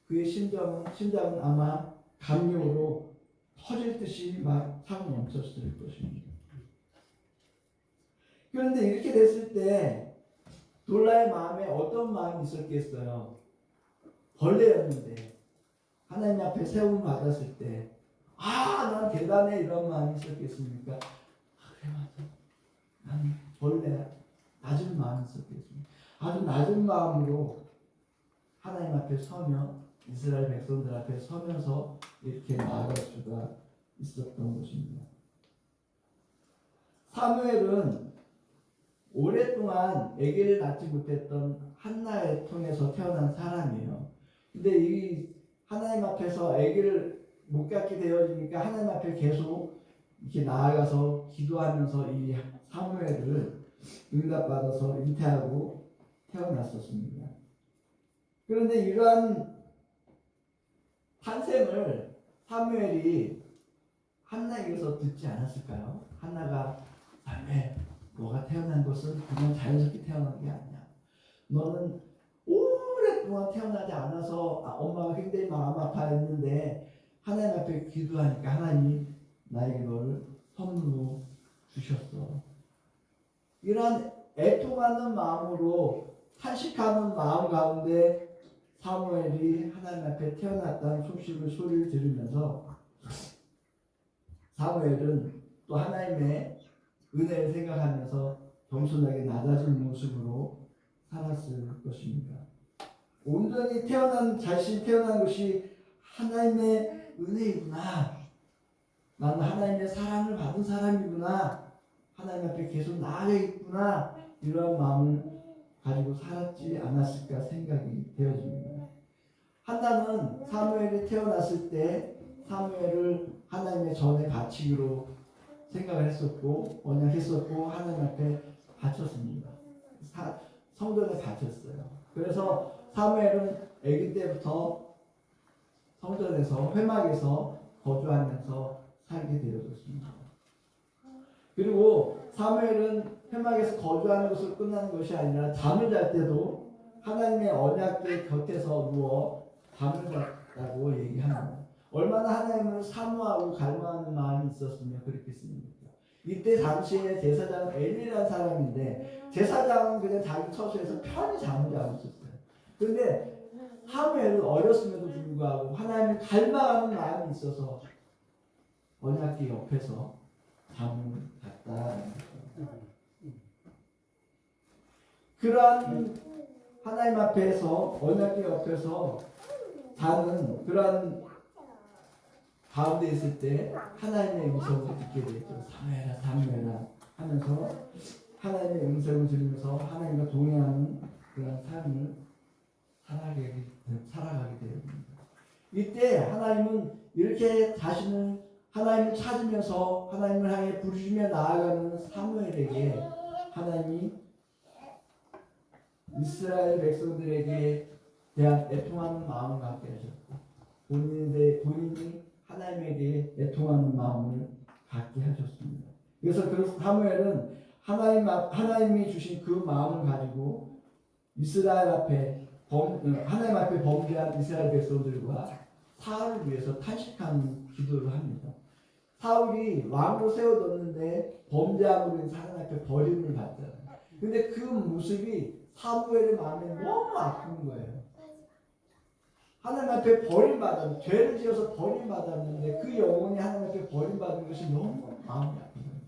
그의 심장은 아마 감격으로 터질 듯이 막 차고 넘쳤을 것입니다. 그런데 이렇게 됐을 때 돌라의 마음에 어떤 마음이 있었겠어요? 벌레였는데 하나님 앞에 세움을 받았을 때 난 대단해 이런 마음이 있었겠습니까? 그래 맞아. 난 벌레야. 낮은 마음이 있었겠습니까? 아주 낮은 마음으로 하나님 앞에 서면 이스라엘 백성들 앞에 서면서 이렇게 나아갈 수가 있었던 것입니다. 사무엘은 오랫동안 아기를 낳지 못했던 한나를 통해서 태어난 사람이에요. 근데 이 하나님 앞에서 아기를 못 갖게 되어지니까 하나님 앞에 계속 이렇게 나아가서 기도하면서 이 사무엘을 응답받아서 잉태하고 태어났었습니다. 그런데 이러한 탄생을 사무엘이 한나에게서 듣지 않았을까요? 한나가 사무엘, 너가 태어난 것은 그냥 자연스럽게 태어난 게 아니야. 너는 오랫동안 태어나지 않아서 엄마가 굉장히 마음 아파했는데 하나님 앞에 기도하니까 하나님이 나에게 너를 선물로 주셨어. 이러한 애통하는 마음으로 탄식하는 마음 가운데 사무엘이 하나님 앞에 태어났다는 소리를 들으면서 사무엘은 또 하나님의 은혜를 생각하면서 겸손하게 낮아진 모습으로 살았을 것입니다. 온전히 자신이 태어난 것이 하나님의 은혜이구나. 나는 하나님의 사랑을 받은 사람이구나. 하나님 앞에 계속 나아가겠구나. 이러한 마음을 가지고 살았지 않았을까 생각이 되어집니다. 한나는 사무엘이 태어났을 때 사무엘을 하나님의 전에 바치기로 생각을 했었고 언약했었고 하나님 앞에 바쳤습니다. 성전에 바쳤어요. 그래서 사무엘은 아기 때부터 성전에서 회막에서 거주하면서 살게 되어졌습니다. 그리고 사무엘은 회막에서 거주하는 것으로 끝나는 것이 아니라 잠을 잘 때도 하나님의 언약궤 곁에서 누워 잠을 잤다고 얘기합니다. 얼마나 하나님을 사모하고 갈망하는 마음이 있었으면 그렇겠습니까? 이때 당시에 제사장은 엘리라는 사람인데 제사장은 그냥 자기 처소에서 편히 잠을 자고 있었어요. 그런데 사무엘은 어렸음에도 불구하고 하나님을 갈망하는 마음이 있어서 언약궤 옆에서 잠을 잤다. 그러한 하나님 앞에서 언약궤 옆에서 자는 그러한 가운데 있을 때 하나님의 음성을 듣게 되죠. 사무엘아 사무엘아 하면서 하나님의 음성을 들으면서 하나님과 동행하는 그런 삶을 살아가게 됩니다. 이때 하나님은 이렇게 하나님을 찾으면서 하나님을 향해 부르짖며 나아가는 사무엘에게 하나님이 이스라엘 백성들에게 대한 애통하는 마음을 갖게 하셨고 본인이 하나님에게 애통하는 마음을 갖게 하셨습니다. 그래서 그 사무엘은 하나님이 주신 그 마음을 가지고 하나님 앞에 범죄한 이스라엘 백성들과 사울을 위해서 탄식하는 기도를 합니다. 사울이 왕으로 세워졌는데 범죄함으로 인해서 하나님 앞에 버림을 받잖아요. 근데 그 모습이 사무엘의 마음에 너무 아픈 거예요. 하나님 앞에 버림받았는데 죄를 지어서 버림받았는데 그 영혼이 하나님 앞에 버림받은 것이 너무 마음이 아픈 거예요.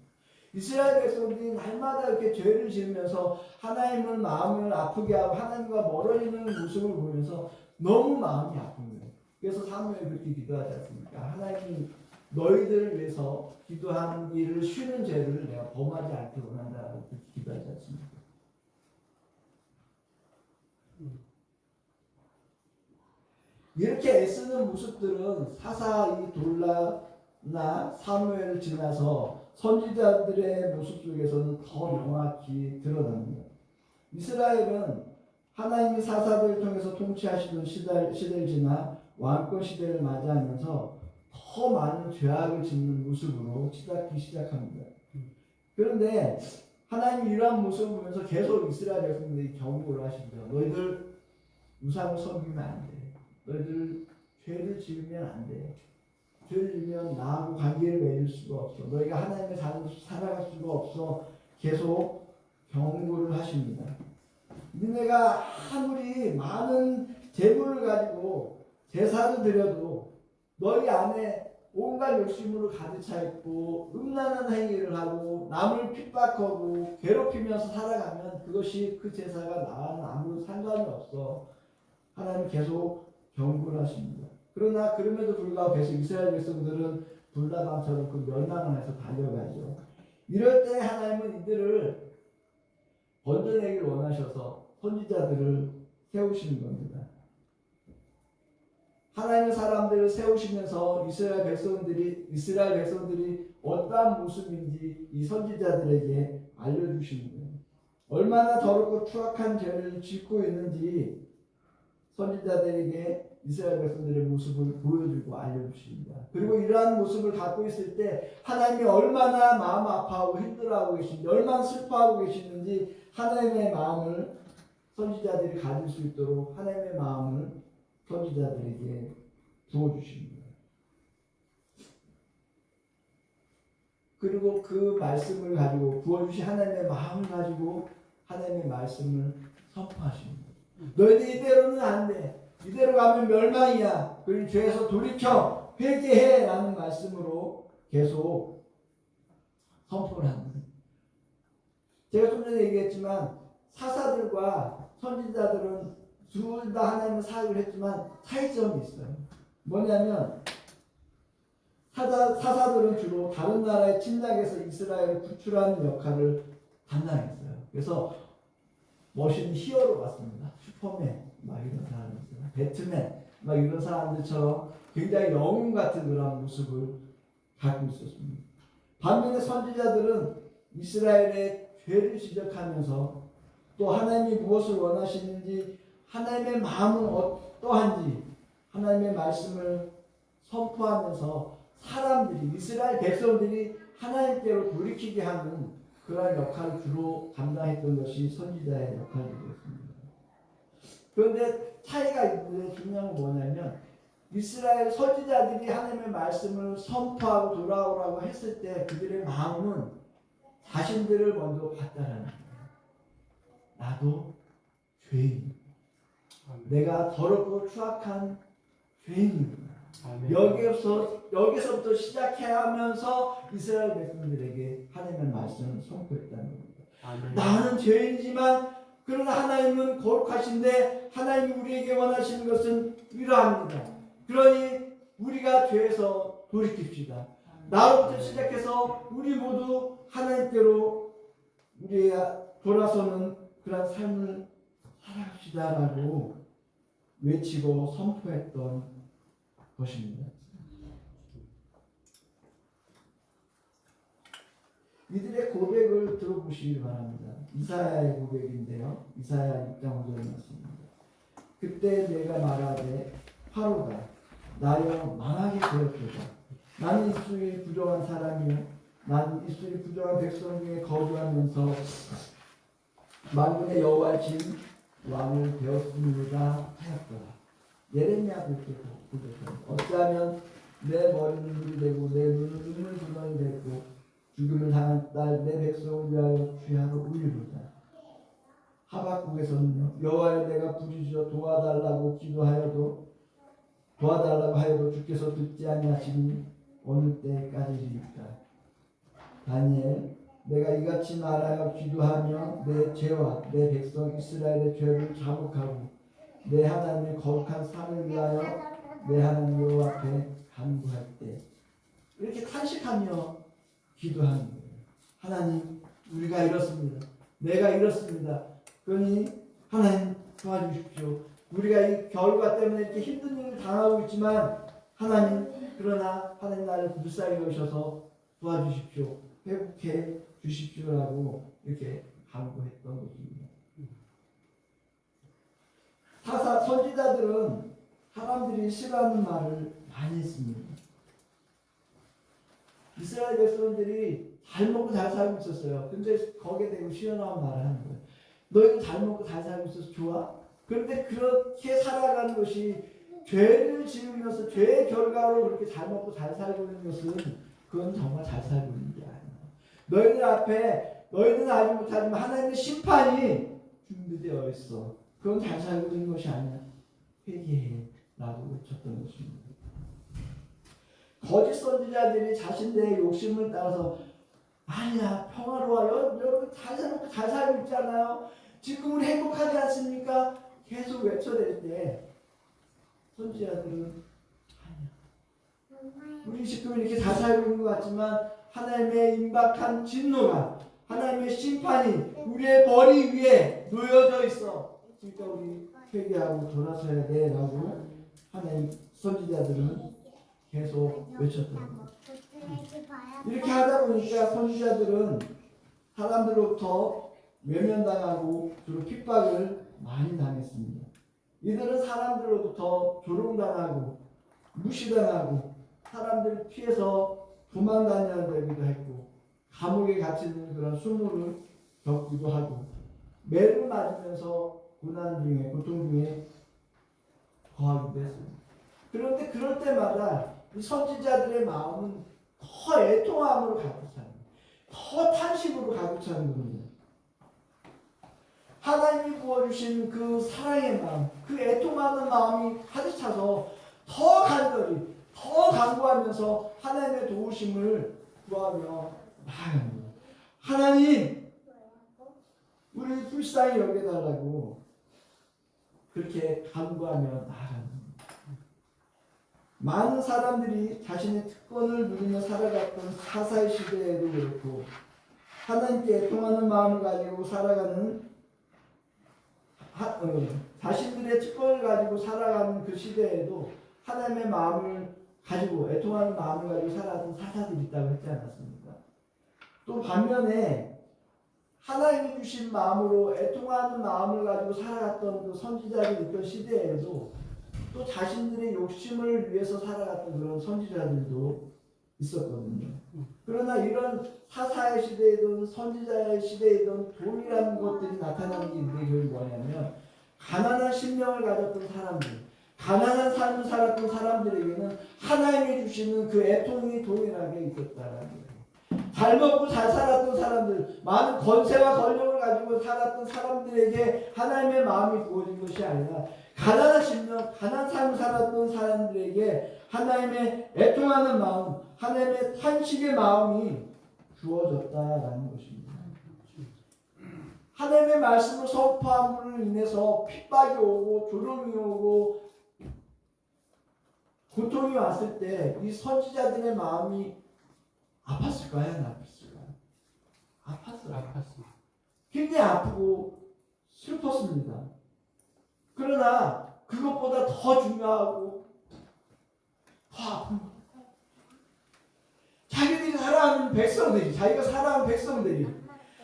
이스라엘 백성들이 날마다 이렇게 죄를 지으면서 하나님을 마음을 아프게 하고 하나님과 멀어지는 모습을 보면서 너무 마음이 아픈 거예요. 그래서 사무엘이 그렇게 기도하지 않습니까? 하나님이 너희들을 위해서 기도하는 일을 쉬는 죄를 내가 범하지 않게 원한다라고 그렇게 기도하지 않습니까? 이렇게 애쓰는 모습들은 사사이 돌라나 사무엘을 지나서 선지자들의 모습 속에서는 더 명확히 드러납니다. 이스라엘은 하나님이 사사들을 통해서 통치하시던 시대를 지나 왕권 시대를 맞이하면서 더 많은 죄악을 짓는 모습으로 치닫기 시작합니다. 그런데 하나님이 이러한 모습을 보면서 계속 이스라엘 백성들이 경고를 하십니다. 너희들 우상을 섬기면 안 돼. 너희들 죄를 지으면 안 돼. 죄를 지으면 나하고 관계를 맺을 수가 없어. 너희가 하나님의 자녀로 살아갈 수가 없어. 계속 경고를 하십니다. 너네가 아무리 많은 재물을 가지고 제사를 드려도 너희 안에 온갖 욕심으로 가득 차 있고 음란한 행위를 하고 남을 핍박하고 괴롭히면서 살아가면 그것이 그 제사가 나와는 아무런 상관이 없어. 하나님 계속 경고를 하십니다. 그러나 그럼에도 불구하고 계속 이스라엘 백성들은 불나방처럼 그 멸망을 해서 달려가죠. 이럴 때 하나님은 이들을 건져내기를 원하셔서 선지자들을 세우시는 겁니다. 하나님의 사람들을 세우시면서 이스라엘 백성들이 어떠한 모습인지 이 선지자들에게 알려주시는 거예요. 얼마나 더럽고 추악한 죄를 짓고 있는지 선지자들에게 이스라엘 백성들의 모습을 보여주고 알려주십니다. 그리고 이러한 모습을 갖고 있을 때 하나님이 얼마나 마음 아파하고 힘들어하고 계신지, 얼마나 슬퍼하고 계시는지 하나님의 마음을 선지자들이 가질 수 있도록 하나님의 마음을 선지자들에게 부어주십니다. 그리고 그 말씀을 가지고 부어주신 하나님의 마음을 가지고 하나님의 말씀을 선포하십니다. 너희들 이대로는 안 돼. 이대로 가면 멸망이야. 그리고 죄에서 돌이켜 회개해 라는 말씀으로 계속 선포를 합니다. 제가 좀 전에 얘기했지만 사사들과 선지자들은 둘 다 하나님의 사역을 했지만 차이점이 있어요. 뭐냐면 사사들은 주로 다른 나라의 침략에서 이스라엘을 구출하는 역할을 담당했어요. 그래서 멋있는 히어로 같습니다. 슈퍼맨 막 이런 사람들, 배트맨 막 이런 사람들처럼 굉장히 영웅 같은 그런 모습을 갖고 있었습니다. 반면에 선지자들은 이스라엘의 죄를 지적하면서 또 하나님이 무엇을 원하시는지, 하나님의 마음은 어떠한지 하나님의 말씀을 선포하면서 사람들이, 이스라엘 백성들이 하나님께로 돌이키게 하는 그러한 역할을 주로 담당했던 것이 선지자의 역할이었습니다. 그런데 차이가 있는데 중요한 건 뭐냐면 이스라엘 선지자들이 하나님의 말씀을 선포하고 돌아오라고 했을 때 그들의 마음은 자신들을 먼저 봤다라는 거예요. 나도 죄인, 내가 더럽고 추악한 죄인이구나. 여기서부터 시작해야 하면서 이스라엘 백성들에게 하나님의 말씀을 선포했다는 겁니다. 나는 죄인이지만 그러나 하나님은 거룩하신데 하나님이 우리에게 원하시는 것은 이러합니다. 그러니 우리가 죄에서 돌이킵시다. 나로부터 시작해서 우리 모두 하나님께로 우리가 돌아서는 그런 삶을 살아갑시다라고 외치고 선포했던 것입니다. 이들의 고백을 들어보시기 바랍니다. 이사야의 고백인데요. 이사야 6장 5절에 말씀입니다. 그때 내가 말하되 화로다 나여 망하게 되었도다. 나는 이스라엘이 부정한 사람이요 나는 이스라엘이 부정한 백성 중에 거주하면서 만군의 여호와의 진 왕을 되었습니다 하였더라. 예레미야도 이렇게 고백합니다. 어찌하면 내 머리는 물이 되고 내 눈은 우물구덩이 되고 죽음을 당한 딸 내 백성을 위하여 귀하로 울리로다. 하박국에서는요 여호와여 내가 부르짖어 도와달라고 하여도 주께서 듣지 아니하시니 어느 때까지리까. 다니엘 내가 이같이 말하여 기도하며 내 죄와 내 백성 이스라엘의 죄를 자복하고 내 하나님의 거룩한 산을 위하여 내 하나님 여호와 앞에 간구할 때 이렇게 탄식하며 기도하는 거예요. 하나님 우리가 이렇습니다. 내가 이렇습니다. 그러니 하나님 도와주십시오. 우리가 이 결과 때문에 이렇게 힘든 일을 당하고 있지만 하나님 그러나 하나님 나를 불쌍히 여기셔서 도와주십시오. 회복해 주십시오라고 이렇게 간구했던 것입니다. 선지자들은 사람들이 싫어하는 말을 많이 했습니다. 이스라엘 백성들이 잘 먹고 잘 살고 있었어요. 근데 거기에 대고 시원한 말을 하는 거예요. 너희도 잘 먹고 잘 살고 있어서 좋아? 그런데 그렇게 살아가는 것이 죄를 지으면서 죄의 결과로 그렇게 잘 먹고 잘 살고 있는 것은 그건 정말 잘 살고 있는 게 아니에요. 너희들 앞에 너희는 알지 못하지만 하나님의 심판이 준비되어 있어. 그건 잘 살고 있는 것이 아니야. 회개해 라고 외쳤던 것입니다. 거짓 선지자들이 자신들의 욕심을 따라서 아니야 평화로워요. 여러분 잘 살고 잘 살고 있잖아요. 지금은 행복하지 않습니까? 계속 외쳐댈 때 선지자들은 아니야. 우리 지금 이렇게 잘 살고 있는 것 같지만 하나님의 임박한 진노가 하나님의 심판이 우리의 머리 위에 놓여져 있어. 그러니까 우리 회개하고 돌아서야 돼 라고 하나님 선지자들은 계속 외쳤던 거예요. 이렇게 하다 보니까 선지자들은 사람들로부터 외면당하고 주로 핍박을 많이 당했습니다. 이들은 사람들로부터 조롱당하고 무시당하고 사람들 피해서 도망다녀야 되기도 했고 감옥에 갇히는 그런 수모를 겪기도 하고 매를 맞으면서 고난 중에 고통 중에 거하기도 했습니다. 그런데 그럴 때마다 이 선지자들의 마음은 더 애통함으로 가득 차는, 더 탄식으로 가득 차는 겁니다. 하나님이 부어주신 그 사랑의 마음, 그 애통하는 마음이 가득 차서 더 간절히, 더 간구하면서 하나님의 도우심을 구하며 나아갑니다. 하나님, 우리 불쌍히 여겨달라고 그렇게 간구하며 나아갑니다. 많은 사람들이 자신의 특권을 누리며 살아갔던 사사의 시대에도 그렇고 하나님께 애통하는 마음을 가지고 살아가는 자신들의 특권을 가지고 살아가는 그 시대에도 하나님의 마음을 가지고 애통하는 마음을 가지고 살아가던 사사들이 있다고 했지 않았습니까? 또 반면에 하나님이 주신 마음으로 애통하는 마음을 가지고 살아갔던 그 선지자들이 있던 시대에도 또 자신들의 욕심을 위해서 살아갔던 그런 선지자들도 있었거든요. 그러나 이런 사사의 시대이든 선지자의 시대이든 동일한 것들이 나타나는 게 있는데 그게 뭐냐면 가난한 심령을 가졌던 사람들, 가난한 삶을 살았던 사람들에게는 하나님이 주시는 그 애통이 동일하게 있었다는 거예요. 잘 먹고 잘 살았던 사람들, 많은 권세와 권력을 가지고 살았던 사람들에게 하나님의 마음이 부어진 것이 아니라 가난한 심령, 가난한 삶을 살았던 사람들에게 하나님의 애통하는 마음, 하나님의 탄식의 마음이 주어졌다라는 것입니다. 하나님의 말씀을 선포함으로 인해서 핍박이 오고 조롱이 오고 고통이 왔을 때 이 선지자들의 마음이 아팠을까요? 나빴을까요? 아팠어요. 굉장히 아프고 슬펐습니다. 그러나 그것보다 더 중요하고 더 아픈 것. 자기들이 사랑하는 백성들이, 자기가 사랑하는 백성들이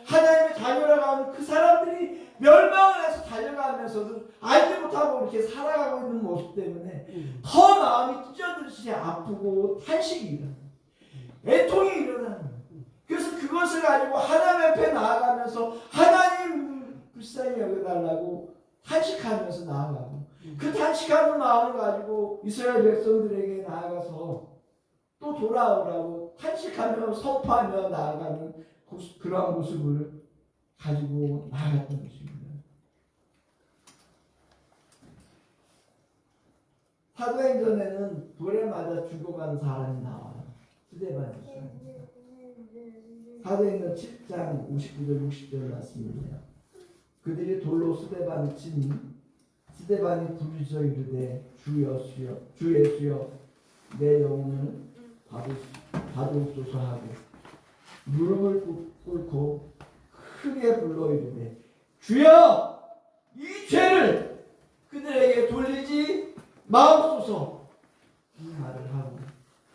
하나님의 자녀라고 하는 그 사람들이 멸망을 해서 달려가면서도 알지 못하고 이렇게 살아가고 있는 모습 때문에 더 마음이 찢어지듯이 아프고 탄식이 일어나요. 애통이 일어나요. 그래서 그것을 가지고 하나님 앞에 나아가면서 하나님 불쌍히 여겨달라고 탄식하면서 나아가고 그 탄식하는 마음을 가지고 이스라엘 백성들에게 나아가서 또 돌아오라고 탄식하며 선포하며 나아가는 그러한 모습을 가지고 나아갔던 것입니다. 사도행전에는 돌에 맞아 죽어가는 사람이 나와요. 스데반이었어요. 사도행전 7장 59절 60절 말씀입니다. 그들이 돌로 스데반을 치니 스데반이 부르짖어 이르되 주 예수여 내 영혼을 받으옵소서 하고 무릎을 꿇고 크게 불러 이르되 주여 이 죄를 그들에게 돌리지 마옵소서 이 말을 하고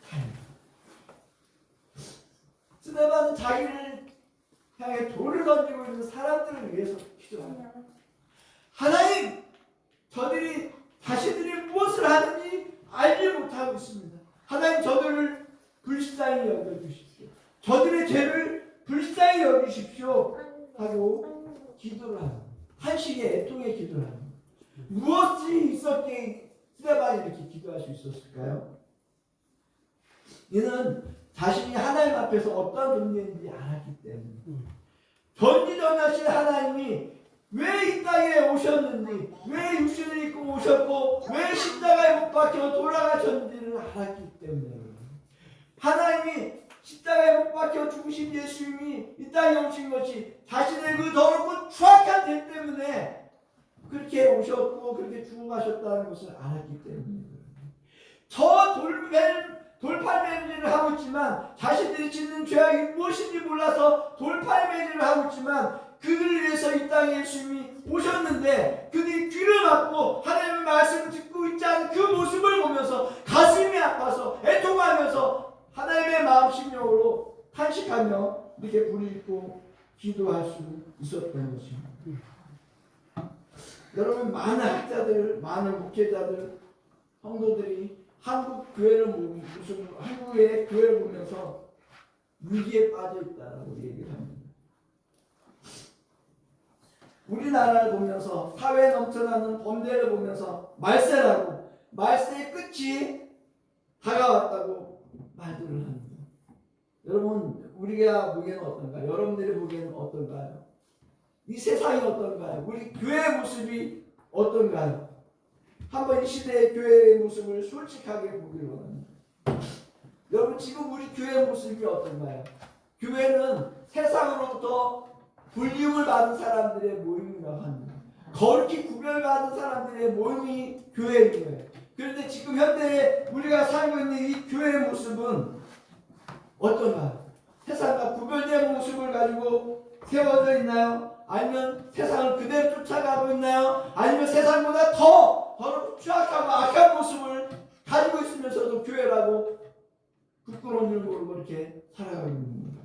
다닙니다. 스데반은 자기를 향해 돌을 던지고 있는 사람들을 위해서 기도합니다. 하나님, 저들이 자신들이 무엇을 하는지 알지 못하고 있습니다. 하나님, 저들을 불쌍히 여겨주십시오. 저들의 죄를 불쌍히 여기십시오 하고 기도를 합니다. 탄식의 애통의 기도를 합니다. 무엇이 있었기에 스데반이 이렇게 기도할 수 있었을까요? 이는 자신이 하나님 앞에서 어떤 존재인지 알았기 때문에 전지전능하신 하나님이 왜 이 땅에 오셨는지, 왜 육신을 입고 오셨고 왜 십자가에 못 박혀 돌아가셨는지를 알았기 때문에 하나님이 십자가에 못 박혀 죽으신 예수님이 이 땅에 오신 것이 자신의 그 더럽고 추악한 죄 때문에 그렇게 오셨고 그렇게 죽어가셨다는 것을 알았기 때문에 저 돌팔매질을 하고 있지만 자신들이 짓는 죄악이 무엇인지 몰라서 돌팔매질을 하고 있지만 그들을 위해서 이 땅에 예수님이 오셨는데 그들이 귀를 막고 하나님의 말씀을 듣고 있지 않은 그 모습을 보면서 가슴이 아파서 애통하면서 하나님의 마음 심령으로 탄식하며 이렇게 부르짖고 기도할 수 있었던 것입니다. 여러분, 많은 학자들, 많은 목회자들, 성도들이 한국 교회를 무슨 한국의 교회를 보면서 위기에 빠져 있다라고 얘기를 합니다. 우리나라를 보면서 사회에 넘쳐나는 범죄를 보면서 말세라고, 말세의 끝이 다가왔다고 말들을 합니다. 여러분, 우리가 보기에는 어떤가요? 여러분들이 보기에는 어떤가요? 이 세상이 어떤가요? 우리 교회의 모습이 어떤가요? 한번 이 시대의 교회의 모습을 솔직하게 보기를 원합니다. 여러분, 지금 우리 교회의 모습이 어떤가요? 교회는 세상으로부터 불리움을 받은 사람들의 모임이라고 합니다. 거룩히 구별받은 사람들의 모임이 교회인 거예요. 그런데 지금 현대에 우리가 살고 있는 이 교회의 모습은 어떤가요? 세상과 구별된 모습을 가지고 세워져 있나요? 아니면 세상을 그대로 쫓아가고 있나요? 아니면 세상보다 더 추악하고 악한 모습을 가지고 있으면서도 교회라고 부끄러운 줄 모르고 이렇게 살아가고 있는 건가요?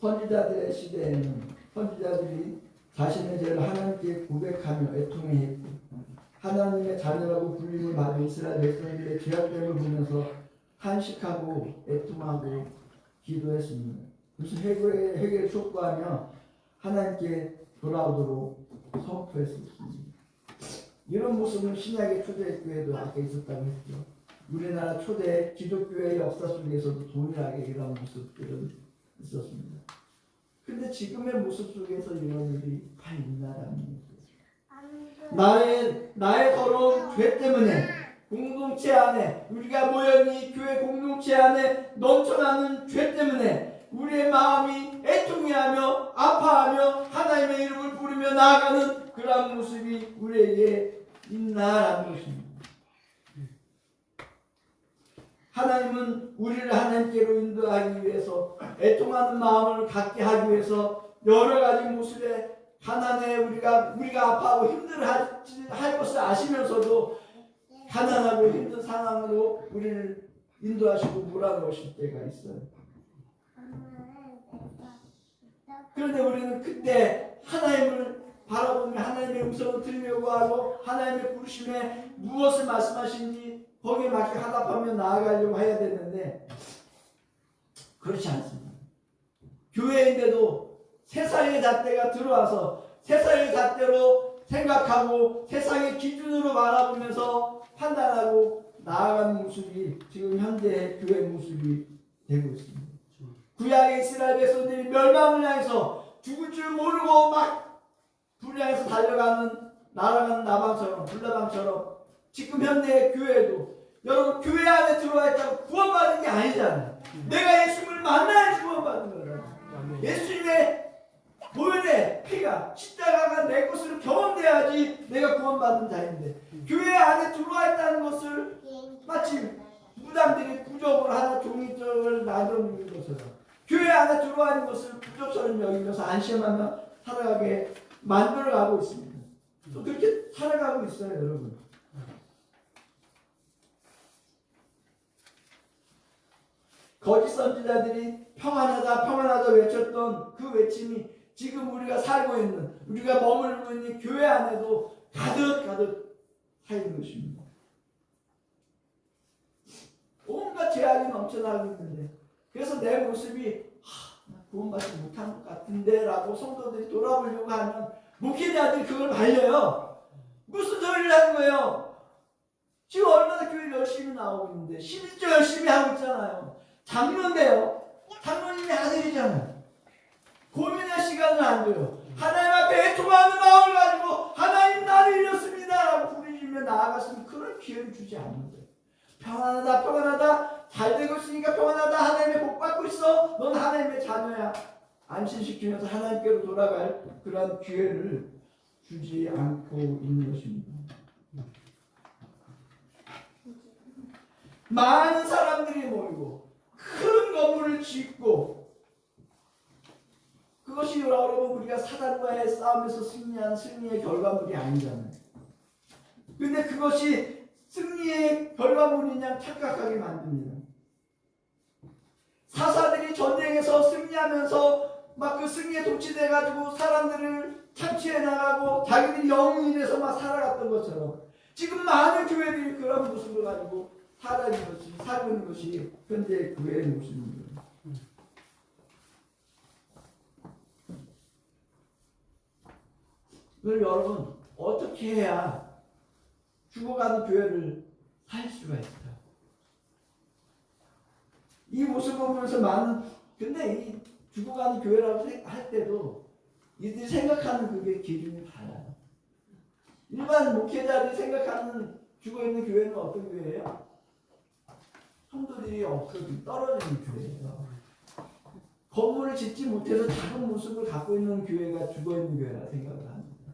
선지자들의 시대에는 선지자들이 자신의 죄를 하나님께 고백하며 애통해했고 하나님의 자녀라고 불림을 받은 이스라엘 백성들의 죄악됨을 보면서 탄식하고 애통하고 기도했습니다. 그래서 회개를 촉구하며 하나님께 돌아오도록 선포했습니다. 이런 모습은 신약의 초대교회도 아까 있었다고 했죠. 우리나라 초대 기독교회의 역사 속에서도 동일하게 이런 모습들은 있었습니다. 근데 지금의 모습 속에서 이런 일이 다 있나라는 거죠. 나의 더러운 죄 때문에 공동체 안에 우리가 모여있는 교회 공동체 안에 넘쳐나는 죄 때문에 우리의 마음이 애통해하며 아파하며 하나님의 이름을 부르며 나아가는 그러한 모습이 우리에게 있나라는 것입니다. 하나님은 우리를 하나님께로 인도하기 위해서 애통하는 마음을 갖게 하기 위해서 여러 가지 모습의 가난에 우리가 아파하고 힘들어할 것을 아시면서도 가난하고 힘든 상황으로 우리를 인도하시고 몰아넣으실 때가 있어요. 그런데 우리는 그때 하나님을 바라보며 하나님의 음성을 들으려고 하고 하나님의 부르심에 무엇을 말씀하시는지 거기에 맞게 화답하며 나아가려고 해야 되는데 그렇지 않습니다. 교회인데도 세상의 잣대가 들어와서 세상의 잣대로 생각하고 세상의 기준으로 바라보면서 판단하고 나아가는 모습이 지금 현대의 교회 모습이 되고 있습니다. 구약의 이스라엘 백성들이 멸망을 향해서 죽을 줄 모르고 막 불을 향해서 달려가는 날아가는 나방처럼 불나방처럼 지금 현대의 교회도 여러분 교회 안에 들어와 있다고 구원받은 게 아니잖아요. 내가 예수님을 만나야 구원받는 거잖아요. 예수님의 보혈의 피가 십자가가 내 것으로 경험돼야지 내가 구원받는 자인데 교회 안에 들어와 있다는 것을 마치 무당들이 부적으로 하나 종이적을 나누는 것처럼 교회 안에 들어와 있는 것을 부적처럼 여기면서 안심하며 살아가게 만들어가고 있습니다. 또 그렇게 살아가고 있어요, 여러분. 거짓 선지자들이 평안하다 평안하다 외쳤던 그 외침이 지금 우리가 살고 있는 우리가 머물고 있는 교회 안에도 가득 차 있는 것입니다. 온갖 죄악이 넘쳐나고 있는데 그래서 내 모습이 구원받지 못한 것 같은데 라고 성도들이 돌아보려고 하면 목회자들이 그걸 말려요. 무슨 소리를 하는 거예요? 지금 얼마나 교회 열심히 나오고 있는데 11조 열심히 하고 있잖아요. 장로인데요. 장로님이 아들이잖아요. 고민할 시간을 안 줘요. 하나님 앞에 애통하는 마음을 가지고 하나님 나를 잃었습니다 라고 부르짖으며 나아갔으면 그런 기회를 주지 않는 거예요. 평안하다 평안하다 잘 되고 있으니까 평안하다 하나님의 복 받고 있어 넌 하나님의 자녀야 안심시키면서 하나님께로 돌아갈 그런 기회를 주지 않고 있는 것입니다. 많은 사람들이 모이고 큰 건물을 짓고, 그것이 여러분 우리가 사단과의 싸움에서 승리한 승리의 결과물이 아니잖아요. 근데 그것이 승리의 결과물이냐 착각하게 만듭니다. 사사들이 전쟁에서 승리하면서 막 그 승리에 독취돼 가지고 사람들을 착취해 나가고 자기들이 영웅이 돼서 막 살아갔던 것처럼 지금 많은 교회들이 그런 모습을 가지고 살고 있는 것이 현재 교회의 모습입니다. 그럼 여러분 어떻게 해야 죽어가는 교회를 살 수가 있을까? 이 모습을 보면서 근데 이 죽어가는 교회라고 할 때도 이들이 생각하는 그게 기준이 달라요. 일반 목회자들이 생각하는 죽어있는 교회는 어떤 교회예요? 성도들이 없어지고 떨어지는 교회예요. 건물을 짓지 못해서 작은 모습을 갖고 있는 교회가 죽어있는 교회라 생각을 합니다.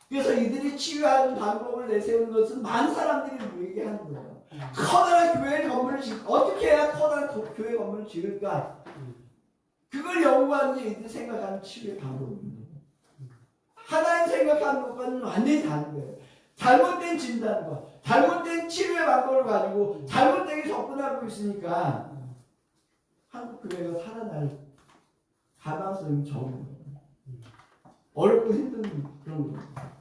그래서 이들이 치유하는 방법을 내세우는 것은 많은 사람들이 모이게 하는 거예요. 커다란 교회 건물을 어떻게 해야 커다란 교회 건물을 지을까? 그걸 연구하는 게 이들이 생각하는 치유의 방법입니다. 하나님 생각하는 것과는 완전히 다른 거예요. 잘못된 진단과 잘못된 치료의 방법을 가지고 잘못되게 접근하고 있으니까 한국 교회가 살아날 가능성이 적은 거예요. 어렵고 힘든 그런 거예요.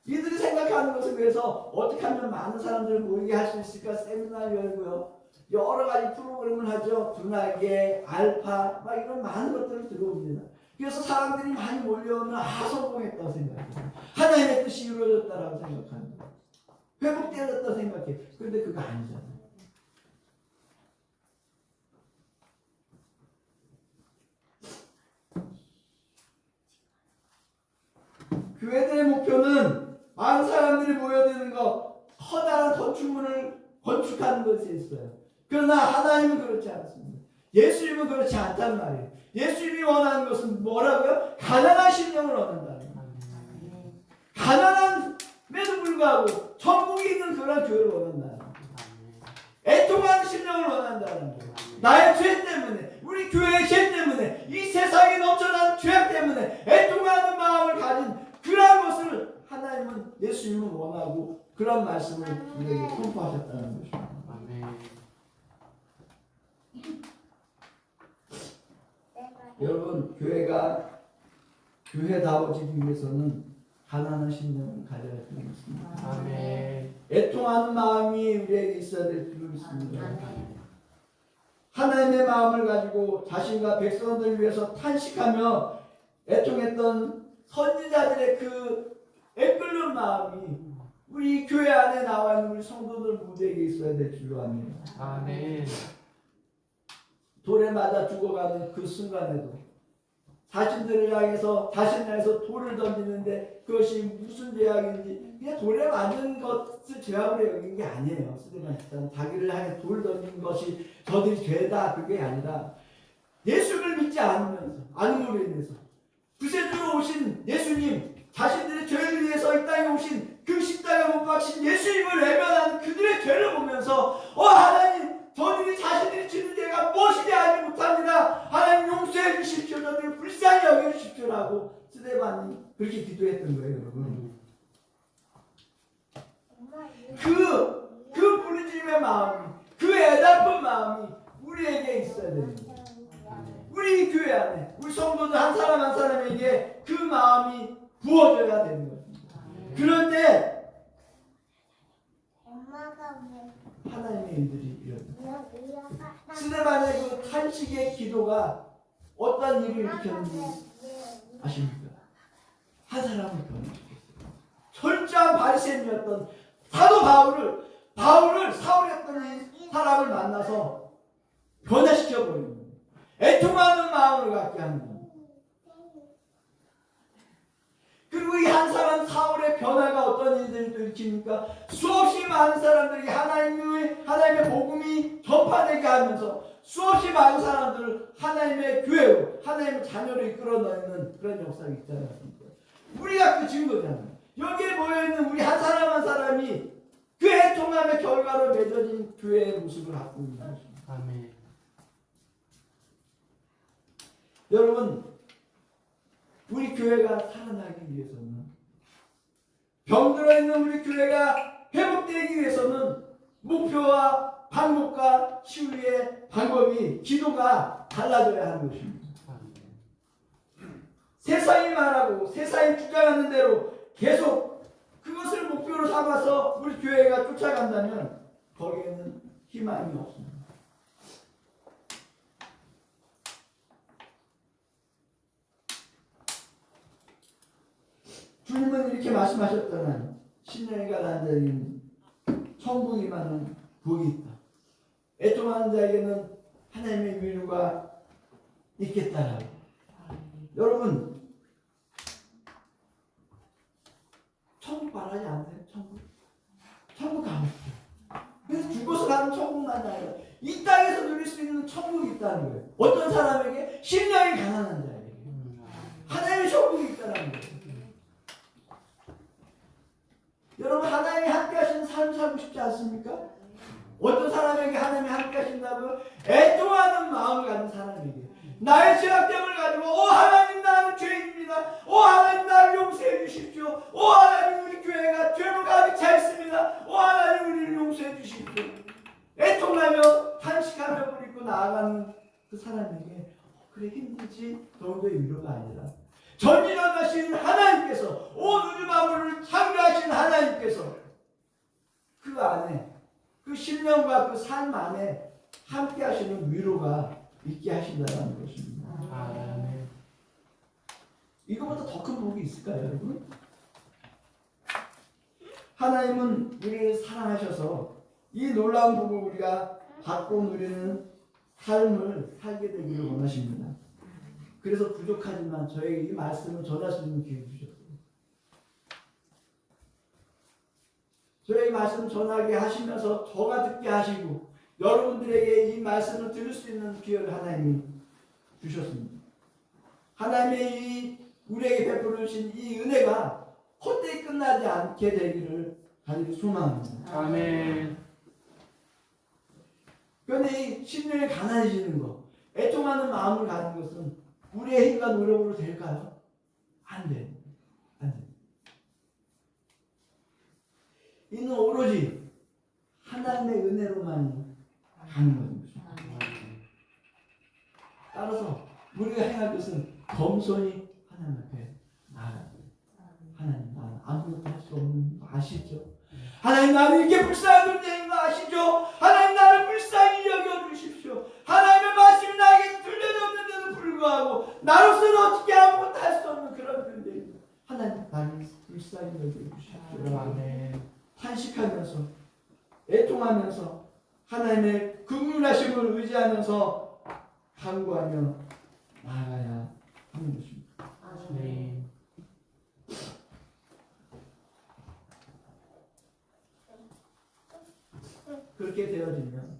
이들이 생각하는 것을 위해서 어떻게 하면 많은 사람들을 모이게 할 수 있을까 세미나를 열고요. 여러 가지 프로그램을 하죠. 분화계, 알파, 막 이런 많은 것들을 들어옵니다. 그래서 사람들이 많이 몰려오면 성공했다고 생각해요. 하나님의 뜻이 이루어졌다라고 생각합니다. 회복되었다 생각해. 그런데 그거 아니잖아요. 교회들의 목표는 많은 사람들이 모여드는 것, 커다란 건축물을 건축하는 것에 있어요. 그러나 하나님은 그렇지 않습니다. 예수님은 그렇지 않단 말이에요. 예수님이 원하는 것은 뭐라고요? 가난한 심령을 원한다는 거예요. 가난함에도 불구하고 천국이 있는 그런 교회를 원한다는 거예요. 애통하는 심령을 원한다는 거예요. 나의 죄 때문에, 우리 교회의 죄 때문에, 이 세상에 넘쳐난 죄 때문에 애통하는 마음을 가진 그러한 것을 하나님은, 예수님은 원하고 그런 말씀을 우리에게 선포하셨다는 것입니다. 여러분, 교회가 교회다워지기 위해서는 가난한 심령을 가져야 되겠습니다. 아멘. 애통하는 마음이 우리에게 있어야 될 필요 있습니다. 하나님의 마음을 가지고 자신과 백성들을 위해서 탄식하며 애통했던 선지자들의 그 애끓는 마음이 우리 교회 안에 나와 있는 우리 성도들 모두에게 있어야 될 줄로 압니다. 아멘. 돌에 맞아 죽어가는 그 순간에도 자신들을 향해서 돌을 던지는데 그것이 무슨 죄악인지, 그냥 돌에 맞은 것을 죄악으로 여긴 게 아니에요. 스데반 집사는 자기를 향해 돌 던진 것이 저들이 죄다, 그게 아니라 예수를 믿지 않음으로 인해서 구세주로 오신 예수님, 자신들의 죄를 위해서 이 땅에 오신 그 십자가 못 박신 예수님을 외면한 그들의 죄를 보면서 하나님, 저들이 자신들이 지는 죄가 무엇이냐 알지 못합니다. 하나님 용서해 주십시오. 저들을 불쌍히 여겨 주십시오라고 스데반이 그렇게 기도했던 거예요, 여러분. 그 부르짖음의 마음이, 그 애달픈 마음이 우리에게 있어야 됩니다. 우리 교회 안에, 우리 성도들 한 사람 한 사람에게 그 마음이 부어져야 되는 것입니다. 그럴 때 하나님의 일들이 일어납니다. 스데반의 그 탄식의 기도가 어떤 일을 일으켰는지 아십니까? 한 사람을 변화시켰어요. 철저한 바리새인이었던 사도 바울을 사울이었던 이 사람을 만나서 변화시켜버리는 거예요. 애통하는 마음을 갖게 하는 거예요. 그리고 이 한 사람 사울의 변화가 어떤 일들을 일으킵니까? 수없이 많은 사람들이 하나님의 복음이 전파되게 하면서 수없이 많은 사람들을 하나님의 교회로, 하나님의 자녀로 이끌어 넣는 그런 역사가 있지 않습니까? 우리가 그 증거잖아요. 여기에 모여있는 우리 한 사람 한 사람이 그 애통함의 결과로 맺어진 교회의 모습을 갖고 있는 것입니다. 아멘. 여러분, 우리 교회가 살아나기 위해서는, 병들어 있는 우리 교회가 회복되기 위해서는 목표와 방법과 치유의 방법이, 기도가 달라져야 하는 것입니다. 세상이 말하고 세상이 주장하는 대로 계속 그것을 목표로 삼아서 우리 교회가 쫓아간다면 거기에는 희망이 없습니다. 주님은 이렇게 말씀하셨잖아요. 신령이가 난 자에게는 천국이 많은 복이 있다. 애통하는 자에게는 하나님의 위로가 있겠다라고. 여러분, 천국 바라지 않으세요? 천국 가고 싶어요. 그래서 죽어서 가는 천국만 아니라 이 땅에서 누릴 수 있는 천국이 있다는 거예요. 어떤 사람에게? 심령이 가난한 자에게 하나님의 천국이 있다는 거예요. 여러분, 하나님이 함께 하시는 삶을 살고 싶지 않습니까? 어떤 사람에게 하나님이 함께 하신다고요? 애통하는 마음을 가진 사람에게, 나의 죄악됨을 가지고 하나님 나는 죄인입니다. 하나님 나를 용서해 주십시오. 하나님 우리 교회가 죄로 가득 차 있습니다. 하나님 우리를 용서해 주십시오. 애통하며 탄식하며 부리고 나아가는 그 사람에게 그래 힘들지 정도의 위로가 아니라 전지전능하신 하나님께서 온 우주 만물을 창조하신 하나님께서 그 안에 그 신령과 그 삶 안에 함께 하시는 위로가 있게 하신다는 것입니다. 아멘. 이거보다 더 큰 복이 있을까요, 여러분? 하나님은 우리를 사랑하셔서 이 놀라운 복을 우리가 받고 누리는 삶을 살게 되기를 원하십니다. 그래서 부족하지만 저에게 이 말씀을 전할 수 있는 기회를 주셨어요. 저에게 말씀 전하게 하시면서 저가 듣게 하시고 여러분들에게 이 말씀을 들을 수 있는 기회를 하나님이 주셨습니다. 하나님의 이 우리에게 베풀어 주신 이 은혜가 헛되이 끝나지 않게 되기를 간절히 소망합니다. 아멘. 그런데 이 심령이 가난해지는 것, 애통하는 마음을 가진 것은 우리의 힘과 노력으로 될까요? 안 돼. 안 돼. 이는 오로지 하나님의 은혜로만 가는 것입니다. 따라서 우리가 행할 것은 겸손히 하나님 앞에 나아가는 거예요. 하나님, 나는 아무것도 할 수 없는 거 아시죠? 하나님, 나는 이렇게 불쌍한 존재인 거 아시죠? 하나님, 나를 불쌍히 여겨주십시오. 하나님의 말씀이 나에게 들려졌는데도 불구하고 나로서는 어떻게 아무것도 할 수 없는 그런 존재입니다. 하나님, 나를 불쌍히 여겨주십시오. 아멘. 탄식하면서 애통하면서 하나님의 긍휼하심을 의지하면서 간구하며 나아가야 하는 것입니다. 네. 그렇게 되어지면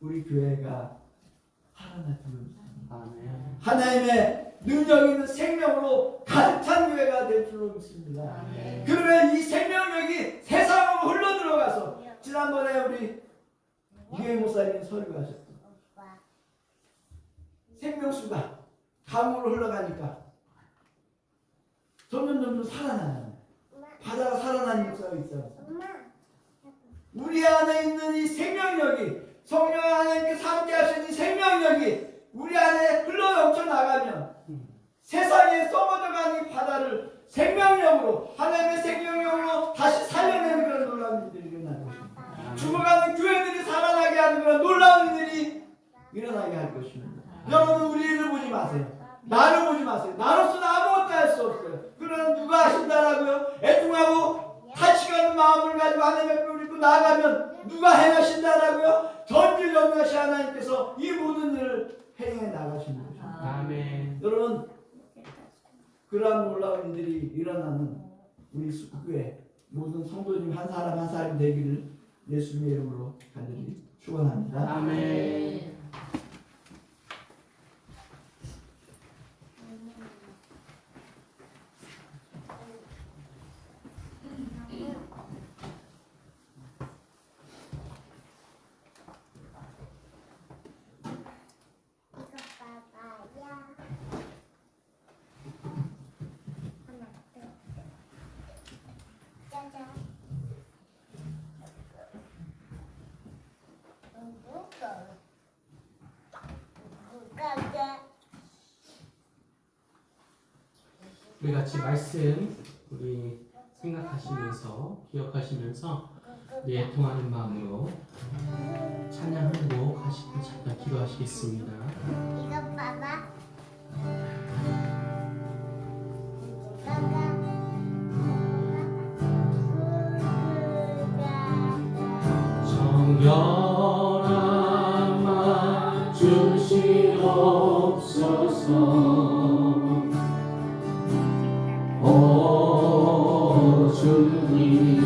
우리 교회가 살아날 줄을 믿습니다. 아멘. 하나님의 능력 있는 생명으로 가득 찬 교회가 될 줄로 믿습니다. 아멘. 그러면 이 생명력이 세상으로 흘러 들어가서, 지난번에 우리 이경희 목사님이 설교하셨죠. 생명수가 강으로 흘러가니까 점점 살아나요. 바다가 살아나는 역사가 있어요. 우리 안에 있는 이 생명력이, 성령 하나님께서 함께 하신 이 생명력이 우리 안에 흘러 넘쳐 나가면 세상에 썩어져가는 이 바다를 생명력으로, 하나님의 생명력으로 다시 살려내는 그런 놀라운 일들이 일어날 것입니다. 죽어가는 교회들이 살아나게 하는 그런 놀라운 일들이 일어나게 할 것입니다. 여러분, 우리를 보지 마세요. 나를 보지 마세요. 나로서는 아무것도 할 수 없어요. 그러나 누가 하신다라고요? 애통하고 탄식하는 마음을 가지고 하나님의 뼈를 입고 나아가면 누가 행하신다라고요? 전지전능하신 하나님께서 이 모든 일을 행해 나가시는 것입니다. 아멘. 여러분, 그러한 놀라운 일들이 일어나는 우리 숙교의 모든 성도님 한 사람 한 사람이 되기를 예수님의 이름으로 간절히 축원합니다. 아멘. 우리 같이 말씀 우리 생각하시면서 기억하시면서 우리 애통하는 마음으로 찬양하고 가시고 잠깐 기도하시겠습니다. 이거 봐봐. 정결한 말 주시옵소서. 오 주님,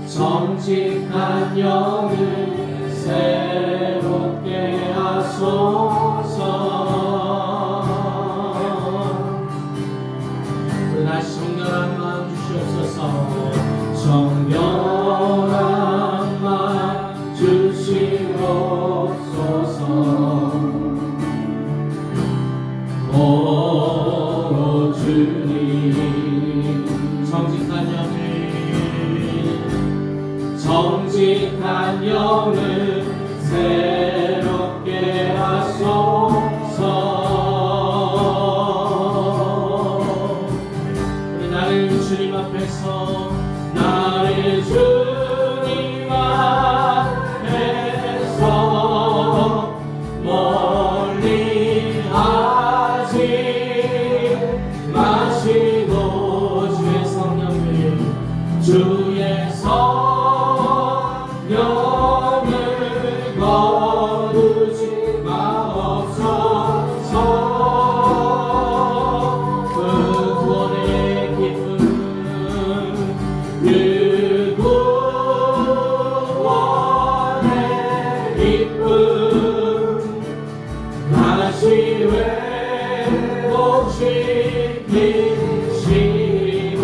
정직한 영을 새롭게 하소서. 다시 정결한 마음 주시옵소서. 정결한 마음 주시옵소서. 오 주님, 정직한 영을 새롭게 하소서. 우리 나를 주님 앞에서 나를 주님 앞에서 멀리 하지 마시고 주의 성령을 거두지 마옵소서. 그 구원의 기쁨, 그 구원의 기쁨 다시 회복시키시고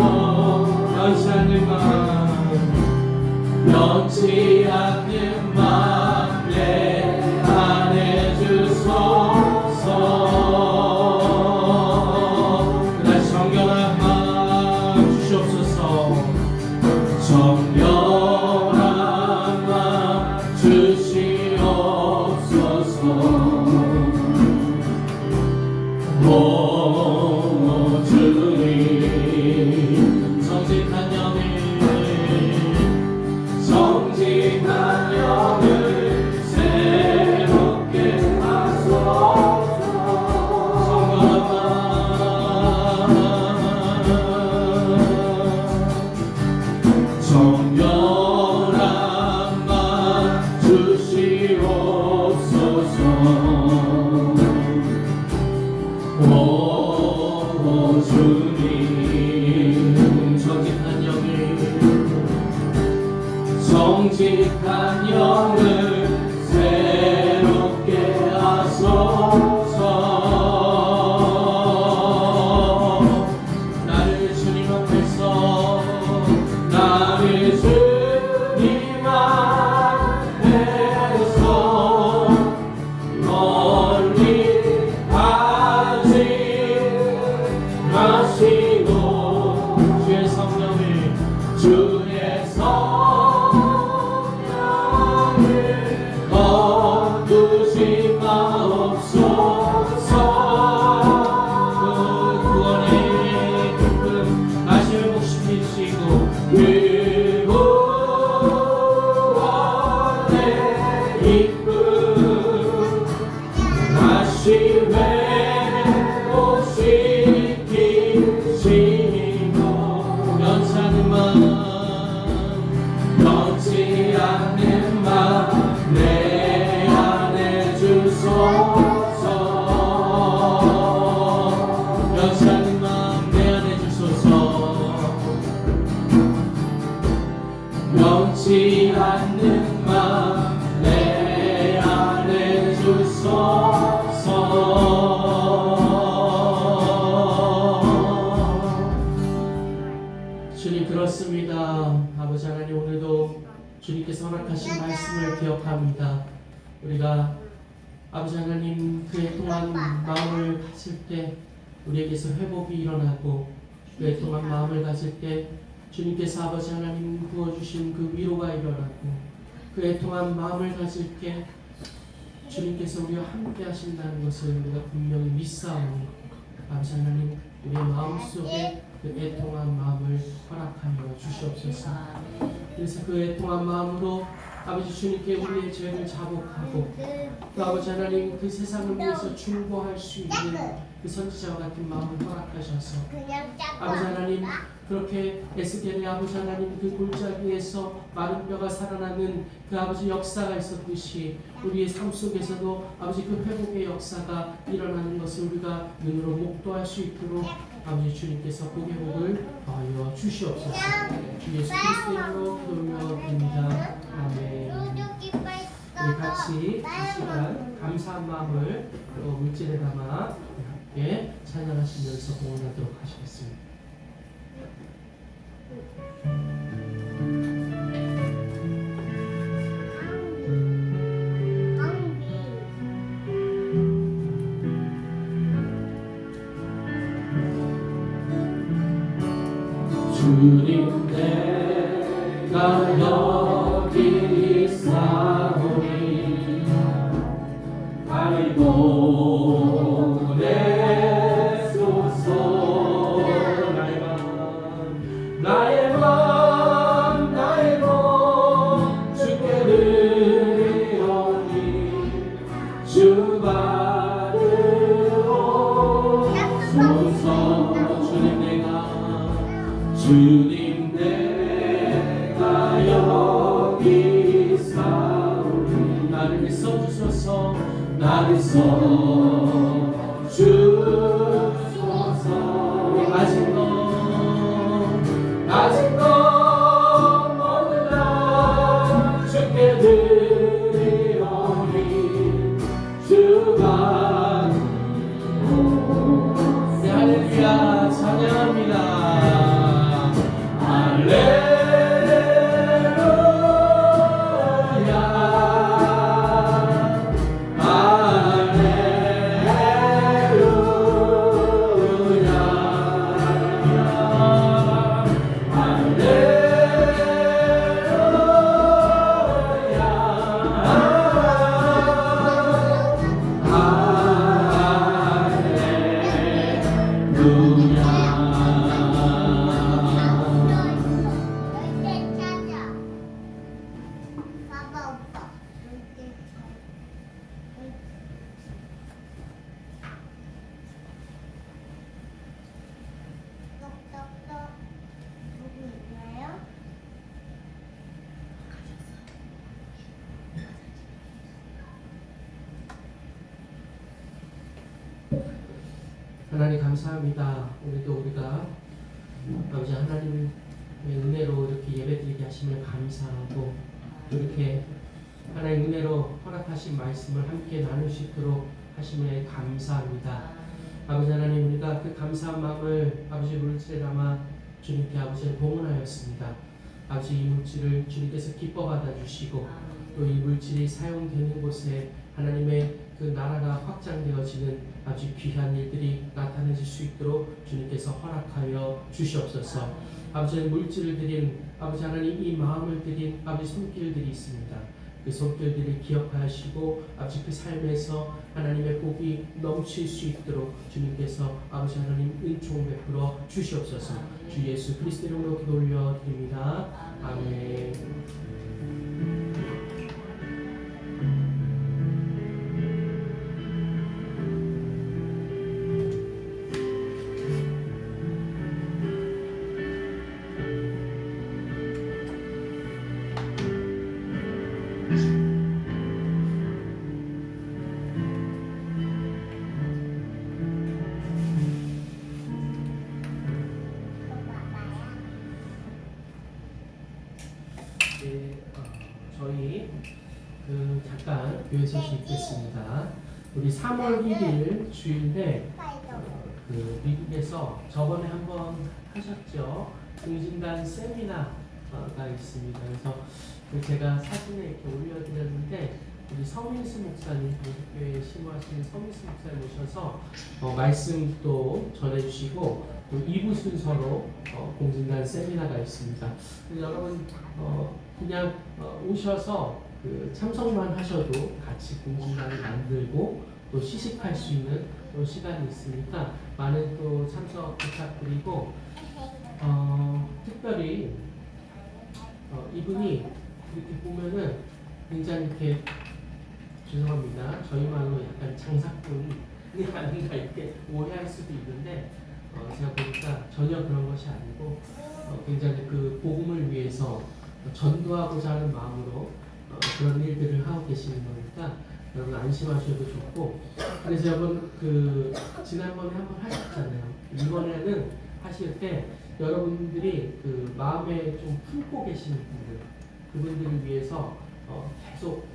변치 않는 마음 내 안에 주소서. 다시 정결한 마음 주시옵소서. 정결한 마음 주시옵소서. 오 주님, 정직한 영을 새롭게 하소서. 정결한 마음 주시옵소서. 오 주님, 정직한 영을 새롭게 하소서. 나를 주님 앞에서 멀리 하지 마시고 주의 성령을 거두지 마옵소서. 그 구원의 기쁨 다시 회복시키시고 그 구원의 기쁨 다시 회복시키시고 변치 않는 마음 내 안에 주소서. 변치 않는 마음 내 안에 주소서. 변치 않는 마음 내 안에 주소서. 주님 들었습니다. 아버지 하나님, 오늘도 주님께서 허락하신 말씀을 기억합니다. 우리가 아버지 하나님 그에 통한 마음을 가질 때 우리에게서 회복이 일어나고 그에 통한 마음을 가질 때 주님께서 아버지 하나님 부어주신 그 위로가 일어나고 그에 통한 마음을 가질 때 주님께서 우리와 함께 하신다는 것을 우리가 분명히 믿사오니 아버지 하나님 우리의 마음속에 그 애통한 마음을 허락하여 주시옵소서. 그래서 그 애통한 마음으로 아버지 주님께 우리의 죄를 자복하고 또 아버지 하나님 그 세상을 위해서 충고할 수 있는 그 선지자와 같은 마음을 허락하셔서 아버지 하나님 그렇게 에스겔의 아버지 하나님 그 골짜기에서 마른 뼈가 살아나는 그 아버지 역사가 있었듯이 우리의 삶 속에서도 아버지 그 회복의 역사가 일어나는 것을 우리가 눈으로 목도할 수 있도록 아버지 주님께서 그 회복을 더하여 주시옵소서. 주 예수 그리스도의 이름으로 기도드립니다. 아멘. 우리 같이 이 시간 감사한 마음을 또 물질에 담아 함께 찬양하시면서 공헌하도록 하시겠습니다. 주님 내가 여기 있사오니 나를 보내소서. 나의 맘 주께 드리오니 주 받으옵소서. 주님 내가 여기 있사오니 나를 써주소서. 나를 써주소서. 아직 너 모든 나 주께 드리오니 주가 할렐루야 찬양합니다. 하나님 감사합니다. 우리가 아버지 하나님의 은혜로 이렇게 예배드리게 하심을 감사하고 이렇게 하나님 은혜로 허락하신 말씀을 함께 나눌 수 있도록 하심을 감사합니다. 아버지 하나님 우리가 그 감사한 마음을 아버지 물질에 담아 주님께 아버지를 봉헌하였습니다. 아버지 이 물질을 주님께서 기뻐 받아주시고 또 이 물질이 사용되는 곳에 하나님의 그 나라가 확장되어지는 아주 귀한 일들이 나타내질 수 있도록 주님께서 허락하여 주시옵소서. 아버지 물질을 드린 아버지 하나님 이 마음을 드린 아버지 손길들이 있습니다. 그 손길들을 기억하시고 아버지 그 삶에서 하나님의 복이 넘칠 수 있도록 주님께서 아버지 하나님 은총 베풀어 주시옵소서. 주 예수 그리스도 이름으로 기도 올려드립니다. 아멘. 저희 잠깐 교회 소식 있겠습니다. 우리 3월 1일 주일에 미국에서 저번에 한번 하셨죠. 중진단 세미나가 있습니다. 그래서 제가 사진에 이렇게 올려드렸는데 우리 서민수 목사님, 교회에 심호하시는 서민수 목사님 모셔서 말씀 또 전해주시고 또 2부 순서로 공진단 세미나가 있습니다. 그래서 여러분 그냥 오셔서 그 참석만 하셔도 같이 공진단을 만들고 또 시식할 수 있는 또 시간이 있으니까 많은 또 참석 부탁드리고 특별히 이분이 이렇게 보면은 굉장히 이렇게 죄송합니다. 저희만으로 약간 장사꾼이 아닌가 이렇게 오해할 수도 있는데 제가 보니까 전혀 그런 것이 아니고 굉장히 그 복음을 위해서 전도하고자 하는 마음으로 그런 일들을 하고 계시는 거니까 여러분 안심하셔도 좋고 그래서 여러분 그 지난번에 한번 하셨잖아요. 이번에는 하실 때 여러분들이 그 마음에 좀 품고 계시는 분들 그분들을 위해서 계속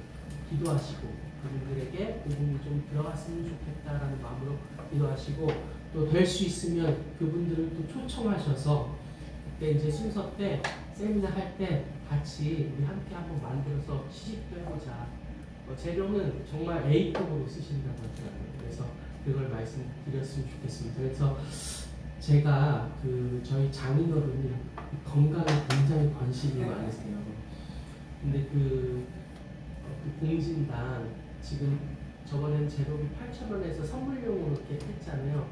기도하시고 그분들에게 복음이 좀 들어갔으면 좋겠다라는 마음으로 기도하시고 또 될 수 있으면 그분들을 또 초청하셔서 그때 이제 순서 때 세미나 할 때 같이 우리 함께 한번 만들어서 시식도 해보자. 재료는 정말 A급으로 쓰신다고 하더라고요. 그래서 그걸 말씀드렸으면 좋겠습니다. 그래서 제가 그 저희 장인어른이 건강에 굉장히 관심이 많으세요. 근데 그 공진단 지금 저번엔 재료비 8,000원에서 선물용으로 이렇게 했잖아요.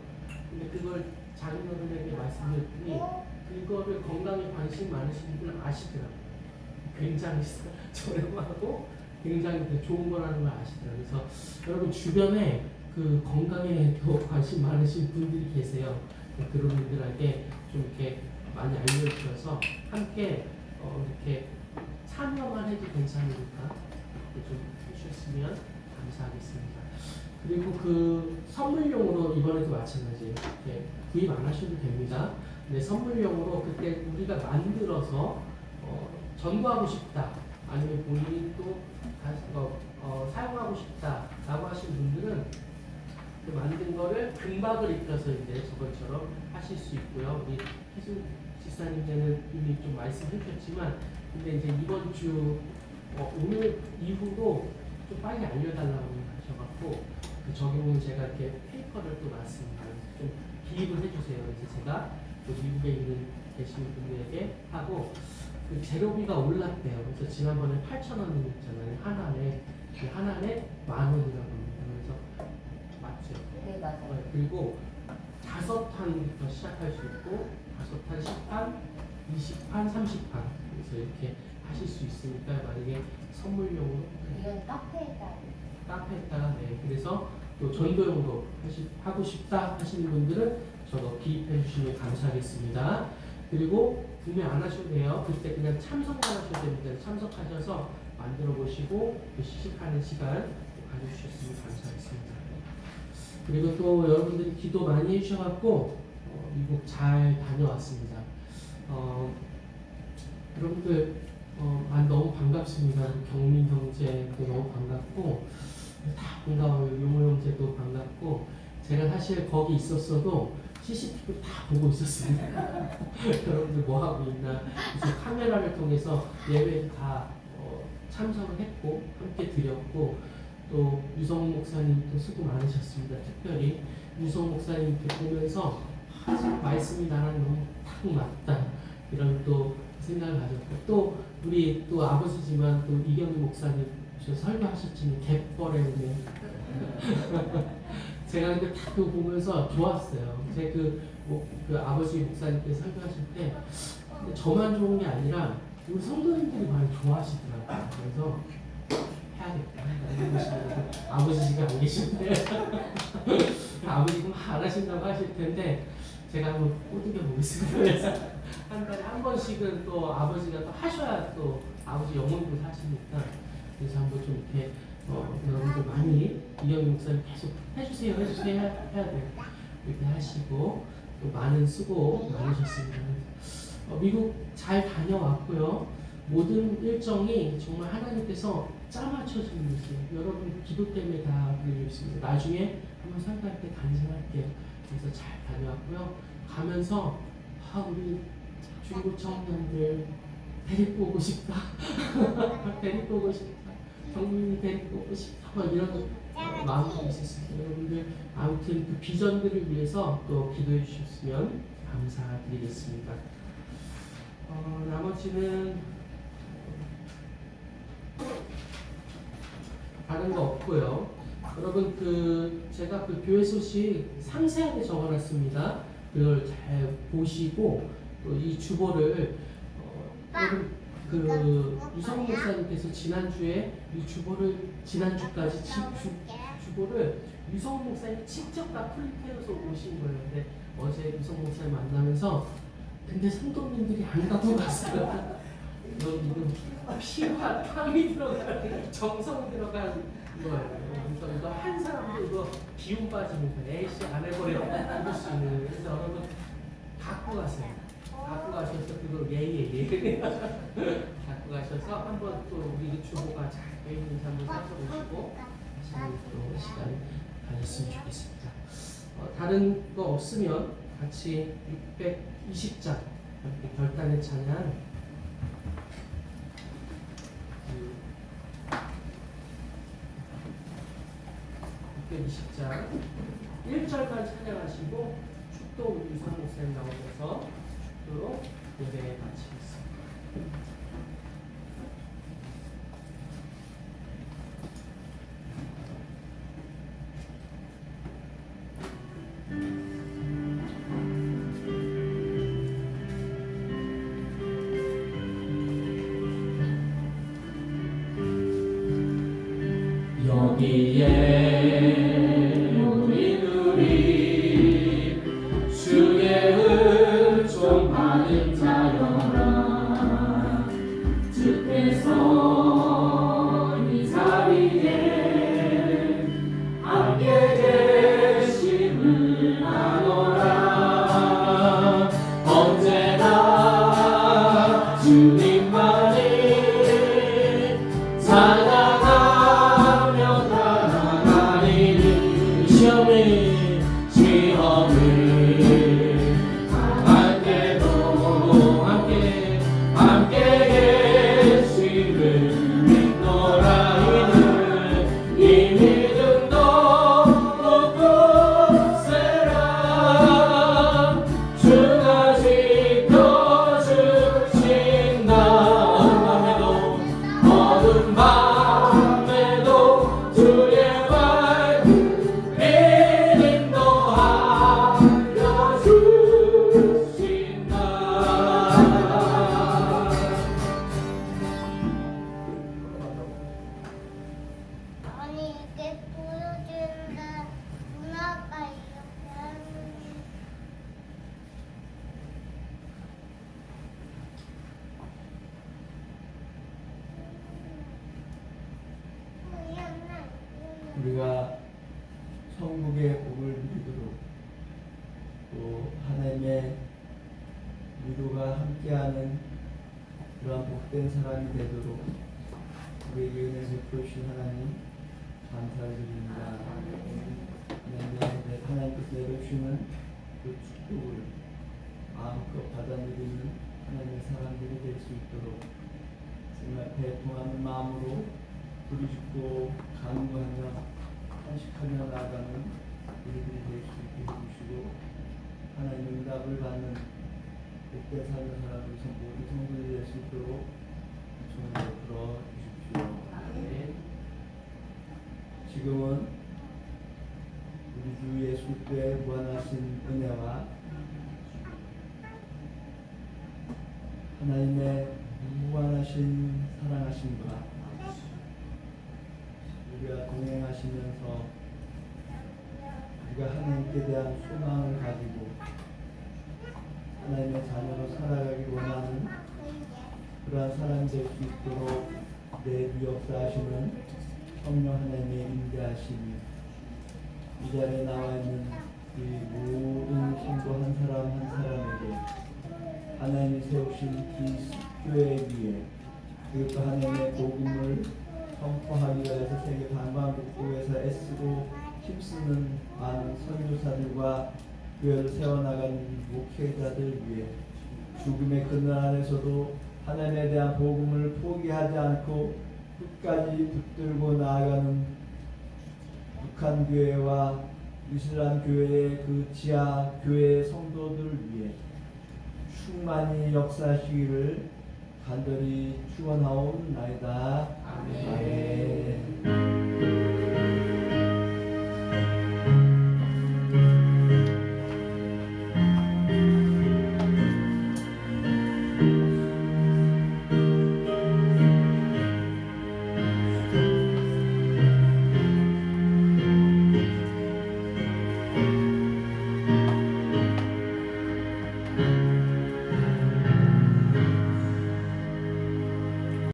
근데 그걸 장인어른에게 말씀드렸더니 그거를 건강에 관심 많으신 분은 아시더라고요. 굉장히 저렴하고 굉장히 좋은 거라는 걸 아시더라고요. 그래서 여러분 주변에 그 건강에 더 관심 많으신 분들이 계세요. 그런 분들에게 좀 이렇게 많이 알려주셔서 함께 이렇게 참여만 해도 괜찮으니까 이렇게 좀 해주셨으면 감사하겠습니다. 그리고 그 선물용으로 이번에도 마찬가지예요. 이렇게 구입 안 하셔도 됩니다. 근데 선물용으로 그때 우리가 만들어서 전도하고 싶다 아니면 본인이 또 사용하고 싶다라고 하신 분들은 그 만든 거를 금박을 입혀서 이제 저번처럼 하실 수 있고요. 우리 희순 집사님께는 이미 좀 말씀해 주셨지만 근데 이제 이번 주 오늘 이후로 좀 빨리 알려달라고 하셔갖고 그 적용은 제가 이렇게 페이퍼를 또 놨습니다. 좀 기입을 해주세요. 이제 제가 또 미국에 있는 계시는 분들에게 하고 그 재료비가 올랐대요. 그래서 지난번에 8,000원이었잖아요. 하나에 그 하나에 10,000원이라고 합니다. 그래서 맞죠? 네, 맞아요. 그리고 5판부터 시작할 수 있고 5판, 10판, 20판, 30판 그래서 이렇게 하실 수 있으니까 만약에 선물용으로 이건 카페에다 네 그래서 또 전도용으로 하고 싶다 하시는 분들은 저도 기입해 주시면 감사하겠습니다. 그리고 구매 안 하셔도 돼요. 그때 그냥 참석만 하셔도 됩니다. 참석하셔서 만들어 보시고 그 시식하는 시간 가져주셨으면 감사하겠습니다. 그리고 또 여러분들이 기도 많이 해주셔갖고 미국 잘 다녀왔습니다. 여러분들 너무 반갑습니다. 경민 형제도 너무 반갑고 다 반가워요. 용호 형제도 반갑고 제가 사실 거기 있었어도 CCTV 다 보고 있었습니다. 여러분들 뭐 하고 있나 그래서 카메라를 통해서 예배 다 참석을 했고 함께 드렸고 또 유성 목사님 또 수고 많으셨습니다. 특별히 유성 목사님 보면서 말씀이 나랑 너무 딱 맞다 이런 또 생각을 가졌고 또 우리 또 아버지지만 또 이경희 목사님 저 설교하셨지만 갯벌에 오는 제가 근데 딱 그거 보면서 좋았어요. 제 그 아버지 목사님께서 설교하실 때 근데 저만 좋은 게 아니라 우리 성도님들이 많이 좋아하시더라고요. 그래서 해야겠다. 아버지가 안 계신데 아버지가 안 하신다고 하실 텐데 제가 한번 꼬드겨 보겠습니다. 그래서 한 달에 한 번씩은 또 아버지가 또 하셔야 또 아버지 영혼도 사시니까 그래서 한번 좀 이렇게 여러분들 많이 이경희 목사님 계속 해주세요 해야 돼요. 이렇게 하시고 또 많은 수고 많으셨습니다. 미국 잘 다녀왔고요. 모든 일정이 정말 하나님께서 짜맞춰주는 것이에요. 여러분 기도 때문에 다 그러고 있습니다. 나중에 한번 설교할 때 간증할게요. 그래서 잘 다녀왔고요. 가면서 우리 중고 청년들 데리고 오고 싶다. 데리고 오고 싶다. 경민이 데리고 싶다 뭐 이런 마음이 있었을 때 여러분들 아무튼 그 비전들을 위해서 또 기도해 주셨으면 감사드리겠습니다. 나머지는 다른 거 없고요. 여러분 제가 그 교회 소식 상세하게 적어놨습니다. 그걸 잘 보시고 또 이 주보를 여러분 유성 목사님께서 지난주에 이 주보를 지난주까지 주보를 유성 목사님 직접 다 프린트해서 오신 거예요. 근데 어제 유성 목사님 만나면서 근데 성도님들이 안 갖고 갔어요. 이건 피와 땀이 들어간 정성이 들어간 거예요. 그래서 이거 한 사람도 이거 기운 빠지는 거예요. 에이씨 안 해버려 이럴 수 있는. 그래서 여러분 갖고 가세요. 갖고 가셔서 그걸 예예예 갖고 가셔서 한번 또 우리 주보가 잘 돼 있는지 한번 살펴보시고 다시 또 시간 가졌으면 좋겠습니다. 다른 거 없으면 같이 620장 결단의 찬양 620장 1절만 찬양하시고 축도 유상 목사님 나오셔서 축도로 예배 마치겠습니다. 여기에 우리 주의 은총 받은 자여라 주께서 이 자리에 함께 계심을 아노라 언제나 주님만이 우리가 천국의 복을 누리도록 또 하나님의 위로가 함께하는 그런 복된 사람이 되도록 우리에게 은혜 베푸신 하나님 감사를 드립니다. 하나님께서 내려주시는 그 축복을 마음껏 받아들이는 하나님의 사람들이 될 수 있도록 정말 배통하는 마음으로 부르짖고 간구하며 탄식하며 나아가는 우리들이 될 수 있게 해주시고 하나님의 응답을 받는 복된 삶을 살아가는 모든 성도들이 될 수 있도록 주님으로 불어주십시오. 지금은 우리 주 예수 그리스도의 무한하신 은혜와 하나님의 무한하신 사랑하심과 우리가 동행하시면서 우리가 하나님께 대한 소망을 가지고 하나님의 자녀로 살아가기 원하는 그러한 사람이 될 수 있도록 내주 역사하시는 성령 하나님의 임재하심이 이 자리에 나와 있는 이 모든 성도 한 사람 한 사람에게 하나님이 세우신 이 교회 위에 그리고 하나님의 복음을 선포하기 위해서 세계 방방곡곡에서 애쓰고 힘쓰는 많은 선교사들과 교회를 세워나가는 목회자들 위해 죽음의 그늘 안에서도 하나님에 대한 복음을 포기하지 않고 끝까지 붙들고 나아가는 북한 교회와 뉴질랜드 교회의 그 지하 교회 성도들을 위해 충만히 역사하시기를 간절히 축원하옵나이다. 아멘.